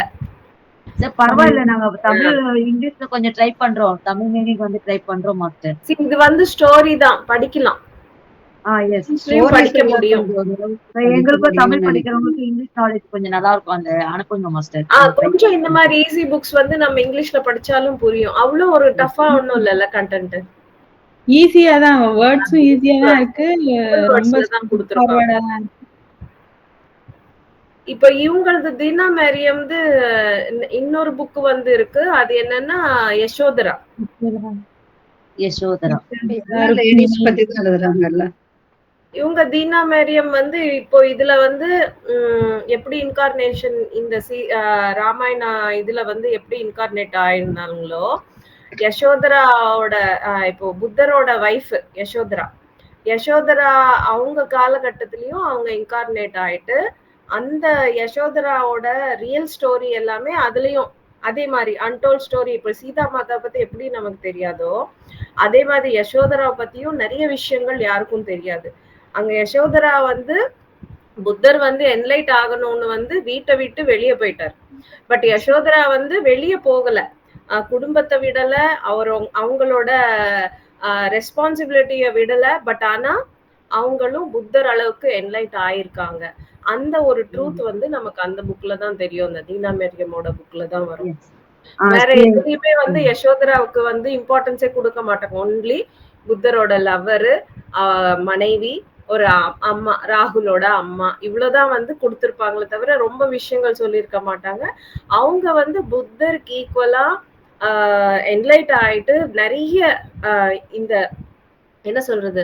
சரி பரவாயில்ல. நாங்க தமிழ், இங்கிலீஷ்ல கொஞ்சம் ட்ரை பண்றோம். தமிழ் மீனிங் வந்து ட்ரை பண்றோம் மாஸ்டர். See, இது வந்து ஸ்டோரி தான், படிக்கலாம். எஸ். இங்கிலீஷ்லயும் படிக்க முடியும். எங்களுக்கும் தமிழ் படிக்கிறவங்களுக்கு இங்கிலீஷ் நாலேஜ் கொஞ்சம் நல்லா இருக்கும். அந்த அனுப்புங்க மாஸ்டர். கொஞ்சம் இந்த மாதிரி ஈஸி புக்ஸ் வந்து நம்ம இங்கிலீஷ்ல படிச்சாலும் புரியும். அவ்வளவு ஒரு டஃபா ஒண்ணும் இல்லல்ல கண்டென்ட். ஈஸியா தான், வேர்ட்ஸும் ஈஸியா தான் இருக்கு. ரொம்ப வேர்ட்ஸ்ல தான் கொடுத்திருப்பாங்க. ஃபார்வர்டா தான் இருக்கு. இப்ப இவங்களது தீனா மேரியம்து இன்னொரு புக் வந்து இருக்கு. அது என்னன்னா யசோதரா. யசோதரா. லேடிஸ் பத்தி தான் எழுதுறாங்கல்ல. இவங்க தீனா மேரியம் வந்து இப்போ இதுல வந்து எப்படி இன்கார்னேஷன் இந்த ராமாயணா இதுல வந்து எப்படி இன்கார்னேட் ஆயிருந்தாங்களோ, யசோதராவோட இப்போ புத்தரோட வைஃப் யசோதரா அவங்க காலகட்டத்திலயும் அவங்க இன்கார்னேட் ஆயிட்டு, அந்த யசோதராவோட ரியல் ஸ்டோரி எல்லாமே அதுலயும் அதே மாதிரி அன்டோல்ட் ஸ்டோரி. இப்ப சீதா மாதா பத்தி எப்படி நமக்கு தெரியாதோ, அதே மாதிரி யசோதரா பத்தியும் நிறைய விஷயங்கள் யாருக்கும் தெரியாது. அங்க யசோதரா வந்து புத்தர் வந்து என்லைட் ஆகணும்னு வந்து வீட்டை விட்டு வெளியே போயிட்டார். பட் யசோதரா வந்து வெளியே போகல, குடும்பத்தை விடல, அவங்களோட ரெஸ்பான்சிபிலிட்டிய விடல. பட் ஆனா அவங்களும் புத்தர் அளவுக்கு என்லைட் ஆயிருக்காங்க. அந்த ஒரு ட்ரூத் வந்து நமக்கு அந்த புக்ல தான் தெரியும். அந்த தீனா மேரியமோட புக்ல தான் வரும். வேற எதுலயுமே வந்து யசோதராவுக்கு வந்து இம்பார்ட்டன்ஸே கொடுக்க மாட்டாங்க. ஒன்லி புத்தரோட லவ்வரு, மனைவி, ஒரு அம்மா, ராகுலோட அம்மா, இவ்வளவுதான் வந்து கொடுத்திருப்பாங்களே தவிர ரொம்ப விஷயங்கள் சொல்லியிருக்க மாட்டாங்க. அவங்க வந்து புத்தருக்கு ஈக்குவலா என்லைட் ஆயிட்டு நிறைய இந்த என்ன சொல்றது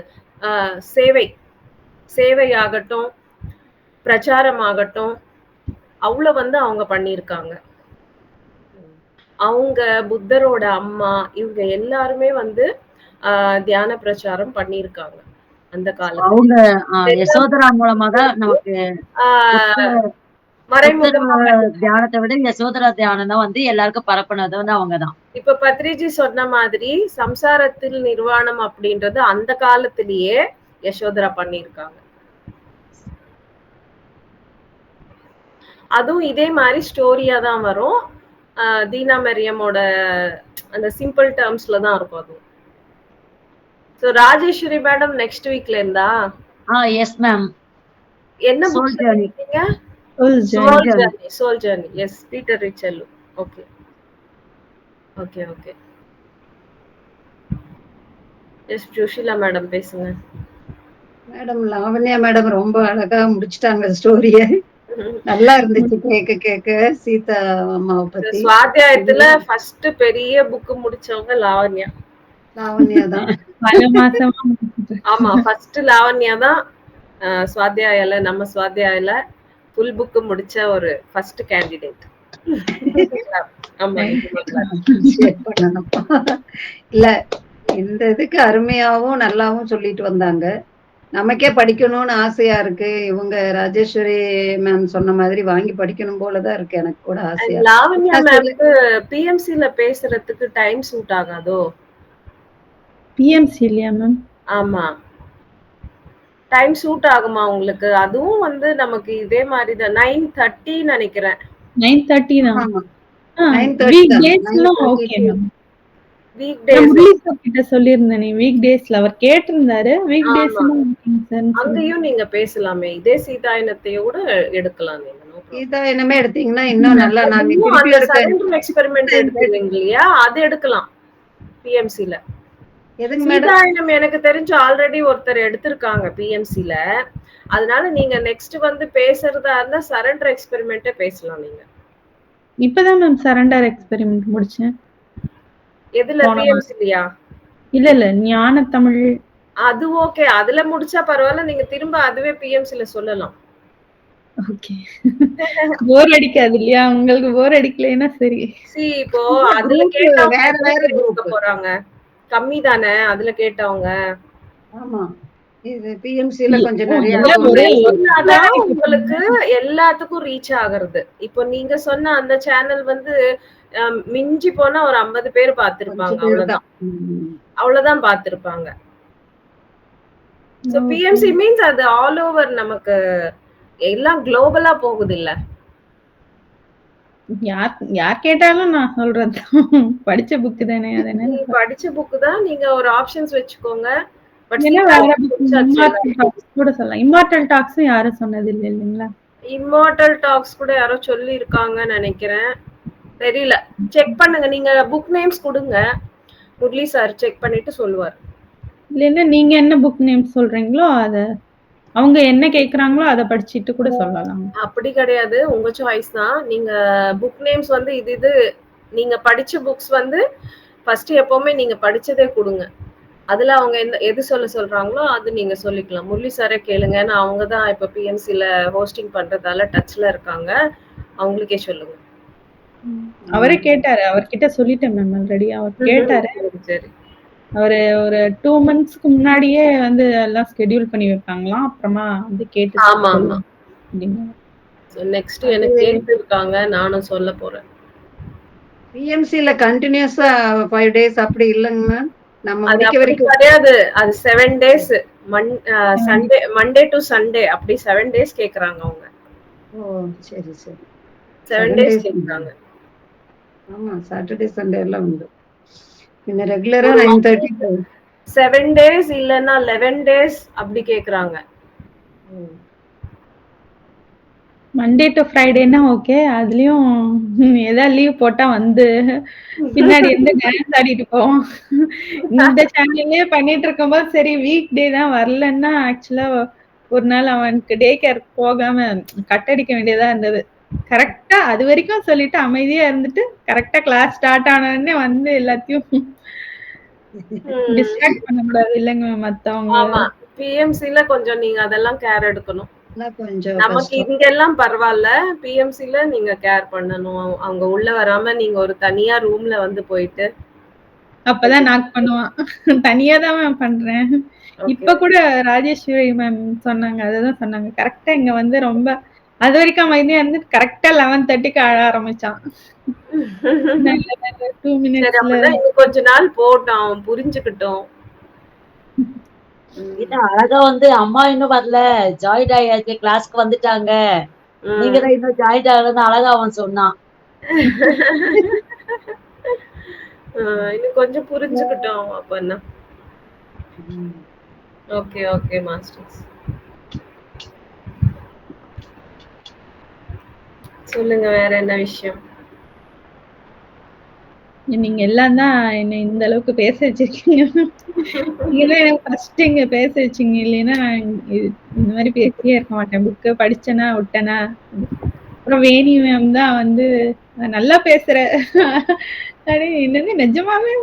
சேவையாகட்டும், பிரச்சாரம் ஆகட்டும், அவ்வளவு வந்து அவங்க பண்ணியிருக்காங்க. அவங்க புத்தரோட அம்மா இவங்க எல்லாருமே வந்து தியான பிரச்சாரம் பண்ணியிருக்காங்க அந்த காலத்துல. அவங்க யசோதரா மூலமா தான் நமக்கு மறைமுகமா தியானத்தை விட யசோதரா தியானம் தான் வந்து எல்லாருக்கும் பரப்புனது வந்து அவங்கதான். இப்ப பத்ரிஜி சொன்ன மாதிரி சம்சாரத்தில் நிர்வாணம் அப்படின்றது அந்த காலத்திலேயே யசோதரா பண்ணியிருக்காங்க. அதுவும் இதே மாதிரி ஸ்டோரியா தான் வரும். தீனா மேரியமோட அந்த சிம்பிள் டேர்ம்ஸ்ல தான் இருக்கும் அது. சோ ராஜேஸ்வரி மேடம் நெக்ஸ்ட் வீக்ல இருந்தா? Yes ma'am. என்ன புக் படிச்சீங்க? Soul journey. எஸ், பீட்டர் ரிச்சல்லு. Okay okay okay. Yes Joshila madam பேசுங்க. மேடம் லாவண்யா மேடம் ரொம்ப அழகா முடிச்சிட்டாங்க ஸ்டோரிய. நல்லா இருந்துச்சு கேட்க சீதா அம்மாவை பத்தி. சுவாத்தியாயத்துல ஃபர்ஸ்ட் பெரிய புக் முடிச்சவங்க லாவண்யா தான். ஆமா, ஃபர்ஸ்ட் லாவண்யா தான் சுவாத்தியாயல, நம்ம சுவாத்தியாயல ஃபுல் புக் முடிச்ச ஒரு ஃபர்ஸ்ட் கேண்டிடேட். இல்ல இந்த இதுக்கு அருமையாவும் நல்லாவும் சொல்லிட்டு வந்தாங்க. நமக்கே படிக்கணும்னு ஆசையா இருக்கு. இவங்க ராஜேஸ்வரி மேம் சொன்ன மாதிரி வாங்கி படிக்கணும் போலதான் இருக்கு. எனக்கு கூட ஆசையா. லாவண்யா மேம்க்கு பிஎம்சில பேசுறதுக்கு டைம் சூட் ஆகாதோ? பிஎம்சி இல்லையா மேம்? ஆமா, டைம் சூட் ஆகுமா உங்களுக்கு? அதுவும் வந்து நமக்கு இதே மாதிரி தான் 9:30 நினைக்கிறேன். 9:30 தான். வீக் டேஸ்ல ஓகே மேம். வீக் டேஸ் கிட்ட சொல்லிருந்தேனே, வீக் டேஸ்ல அவர் கேட்டிருந்தாரு. வீக் டேஸ்ல அங்கேயும் நீங்க பேசலாமே. இதே சீதாயனத்தையோட எடுக்கலாம் நீங்க. சீதாயனமே எடுத்தீங்கன்னா இன்னும் நல்லா. நாங்க சரண்டர் எக்ஸ்பெரிமெண்ட் எடுத்தீங்க இல்லையா, அது எடுக்கலாம் பிஎம்சில. சீதாயனம் எனக்கு தெரிஞ்சு ஆல்ரெடி ஒருத்தர் எடுத்திருக்காங்க பிஎம்சில. அதனால நீங்க நெக்ஸ்ட் வந்து பேசுறதா இருந்தா சரண்டர் எக்ஸ்பெரிமெண்ட்டே பேசலாம் நீங்க. இப்பதான் மேம் சரண்டர் எக்ஸ்பெரிமெண்ட் முடிச்சேன். எதுல? போன வாரம். பிஎம்சிலயா? இல்ல ஞான தமிழ். அது ஓகே, அதுல முடிச்சா பரவாயில்ல. நீங்க திரும்ப அதுவே பிஎம்சில சொல்லலாம். ஓகே. போர் அடிக்காது இல்லையா? உங்களுக்கு போர் அடிக்கலைன்னா சரி. இப்போ அதுல Group கேட்டவங்க வேற எத்தனை வேற பேர் group. இருக்க போறாங்க? கம்மி தானே அதுல கேட்டவங்க. ஆமா, இது பிஎம்சில கொஞ்சம் ஓ, நிறைய எல்லாம் ஒண்ணு ஒரே சொன்னாதான் உங்களுக்கு எல்லாத்துக்கும் ரீச் ஆகுறது. இப்போ நீங்க சொன்ன அந்த சேனல் வந்து மிஞ்சி போனா ஒரு 50 பேர் பார்த்திருப்பாங்க. கொஞ்சம் பேர் அவ்வளவுதான் தான். அவ்வளவுதான் பார்த்திருப்பாங்க. சோ பிஎம்சி மீன்ஸ் அது ஆல் ஓவர், நமக்கு எல்லாம் குளோபலா போகுது இல்ல. யார் கேட்டாலும் நான் சொல்றது படிச்ச புக் தானே. நீ படிச்ச புக் தான், நீங்க ஒரு ஆப்ஷன்ஸ் வச்சுக்கோங்க. பட் வேற புக் இம்மார்டல் டாக்ஸ் கூட சொல்லலாம். இம்மார்டல் டாக்ஸும் யாரும் சொன்னது இல்லை இல்லைங்களா? இம்மார்டல் டாக்ஸ் கூட யாரோ சொல்லி இருக்காங்கன்னு நினைக்கிறேன், தெரியல. செக் பண்ணுங்க, நீங்க புக் நேம்ஸ் கொடுங்க, முரளி சார் செக் பண்ணிட்டு சொல்லுவார். இல்லைன்னா நீங்க என்ன புக் நேம் சொல்றீங்களோ அத அவங்க என்ன கேக்குறாங்களோ அதை படிச்சுட்டு கூட சொல்லலாம். அப்படி கிடையாது, உங்க சாய்ஸ் தான். நீங்க புக் நேம்ஸ் வந்து இது நீங்க படிச்ச புக்ஸ் வந்து ஃபர்ஸ்ட் எப்பவுமே நீங்க படிச்சதே கொடுங்க. அதுல அவங்க எது சொல்றாங்களோ அது நீங்க சொல்லிக்கலாம். முரளி சாரே கேளுங்க, ஏன்னா அவங்க தான் இப்ப பிஎம்சில ஹோஸ்டிங் பண்றதால டச்ல இருக்காங்க. அவங்களுக்கே சொல்லுங்க. அவரே கேட்டாரு, அவர்கிட்ட சொல்லிட்டேன் மேம் ஆல்ரெடி. அவர் கேட்டாரு. சரி, ஒரு 2 monthsக்கு முன்னாடியே வந்து எல்லாம் ஸ்கெடியூல் பண்ணி வைப்பாங்களாம். அப்புறமா வந்து கேட்டு ஆமா ஆமா. அப்படிங்க. நெக்ஸ்ட் எனக்கு கேட்டு இருக்காங்க, நானும் சொல்ல போறேன். பிஎம்சில கண்டினியூஸா 5 days அப்படி இல்லைங்க மேம். நம்ம அது முடிக்க அப்படி வரைக்கும் கிடையாது, அது 7 days. Sunday, Monday to Sunday அப்படி 7 days கேக்குறாங்க அவங்க. ஓ சரி சரி. 7 days கேக்குறாங்க. ஆமா, சாட்டர்டே சண்டே எல்லாம் உண்டு. இந்த ரெகுலரா 9:30 7 days இல்லன்னா 11 days அப்படி கேக்குறாங்க. மண்டே டு ஃப்ரைடேனா ஓகே. அதுலயும் ஏதாவது லீவ் போட்டா வந்து பின்னாடி இருந்து டான்ஸ் ஆடிட்டு போவோம். இந்த சேனல்லே பண்ணிட்டு இருக்கும்போது சரி வீக் டே தான் வரலன்னா ஆக்சுவலா ஒரு நாள் அவனுக்கு டே கேர் போகாம கட் அடிக்க வேண்டியதா இருந்தது. கரெக்டா அது வரைக்கும் சொல்லிட்டு அமைதியா இருந்துட்டு கரெக்டா கிளாஸ் ஸ்டார்ட் ஆனோடனே வந்து எல்லாத்தையும் டிஸ்ட்ராக்ட் பண்ண கூடாது இல்லைங்க மத்தவங்க. ஆமா, பிஎம்சில கொஞ்சம் நீங்க அதெல்லாம் கேர் எடுக்கணும். கொஞ்சம் நமக்கு இங்க எல்லாம் பரவாயில்ல, பிஎம்சில நீங்க கேர் பண்ணணும். அவங்க உள்ள வராம நீங்க ஒரு தனியா ரூம்ல வந்து போயிட்டு அப்பதான் நாக் பண்ணுவான். தனியா தான் மேம் பண்றேன். இப்ப கூட ராஜேஸ்வரி மேம் சொன்னாங்க, அததான் சொன்னாங்க. கரெக்டா இங்க வந்து ரொம்ப அது வரைக்கும் அமைதியா இருந்து கரெக்டா 11:30க்கு அழ ஆரம்பிச்சான். 2 minutesல இன்னும் கொஞ்ச நாள் போட்டோம், அவன் புரிஞ்சுக்கிட்டோம். அழகா வந்து அம்மா இன்னும் வரல, ஜாயின் ஆயாச்சு, கிளாஸ்க்கு வந்துட்டாங்க, நீங்க தான் இன்னும் ஜாயின் ஆகலன்னு அழகா அவன் சொன்னான். இன்னும் கொஞ்சம் புரிஞ்சுக்கிட்டோம் அப்பன்னா. ஓகே ஓகே மாஸ்டர்ஸ், சொல்லுங்க வேற என்ன விஷயம். நீங்க எல்லாம் தான் என்ன இந்த அளவுக்கு பேச வச்சிருக்கீங்க. நீங்க எனக்கு ஃபர்ஸ்ட் இங்க பேச வச்சீங்க, இல்லைன்னா இந்த மாதிரி பேசியே இருக்க மாட்டேன். புக்கு படிச்சேனா விட்டேனா. அப்புறம் வேணி மேம் தான் வந்து நல்லா பேசுற என்னது நிஜமாவே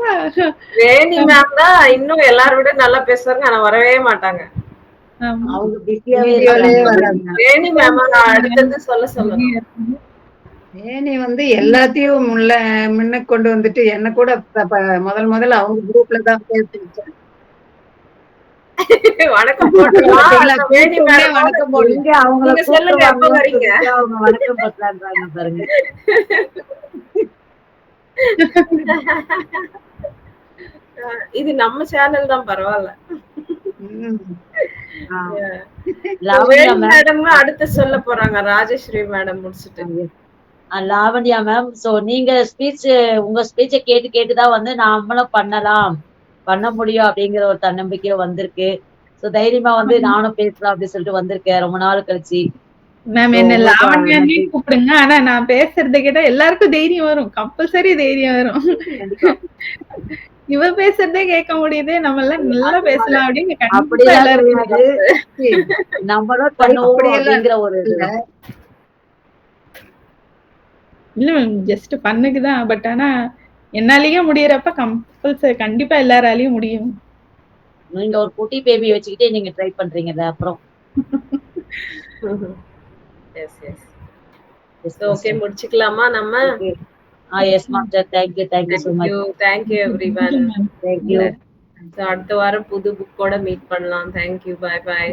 வேணி மேம் தான் இன்னும் எல்லாரும் விட நல்லா பேசுறாங்க, ஆனா வரவே மாட்டாங்க. அவங்க பிஸியாவே இருக்காங்க. வேணி மேம் அடுத்தது சொல்ல சொல்லுங்க. வேணி வந்து எல்லாத்தையும் முன்ன கொண்டு வந்துட்டு என்ன கூட முதல்ல அவங்க குரூப்ல தான் பேச வச்சேன். வணக்கம் போட்டுலாம் வேணி மேம் வணக்கம் போடுங்க. அவங்க சொல்லுங்க எப்ப வரீங்க. அவங்க வணக்கம் போட்டுறாங்க பாருங்க. இது நம்ம சேனல் தான், பரவாயில்ல. மேடம் அடுத்து சொல்ல போறாங்க, ராஜேஸ்வரி மேடம் முடிச்சுட்டு. லாவண்யா மேம், சோ நீங்க உங்க ஸ்பீச்ச கேட்டுதான் வந்து நம்மளும் பண்ண முடியும் அப்படிங்கிற ஒரு தன்னம்பிக்கையோ வந்திருக்கு. சோ தைரியமா வந்து நானும் பேசலாம் அப்படின்னு சொல்லிட்டு வந்திருக்கேன் ரொம்ப நாள் கழிச்சு. மேம் என்ன லாவண்யானே கூப்பிடுங்க, ஆனா நான் பேசுறத கேட்டா எல்லாருக்கும் தைரியம் வரும், கம்பல்சரி தைரியம் வரும். இவ பேசுறதே கேட்க முடியுது, நம்ம எல்லாம் நல்லா பேசலாம் அப்படின்னு கண்டிப்பா நம்மளும் பண்ணுவோம் அப்படிங்கிற ஒரு இல்ல மேம் ஜஸ்ட் ஃபன்னுக்கு தான். பட் ஆனா என்னாலயே முடியறப்ப கண்டிப்பா எல்லாராலயும் முடியும். நீங்க ஒரு குட்டி பேபி வச்சுக்கிட்டே நீங்க ட்ரை பண்றீங்கல்ல அப்புறம். Yes yes. Yes, so okay sister. முடிச்சுக்கலாமா நம்ம? Okay. Yes, master. Thank you so much. Thank you everyone. Thank you. அடுத்த வாரம் புது புக்கோட மீட் பண்ணலாம். தேங்க்யூ. Bye by.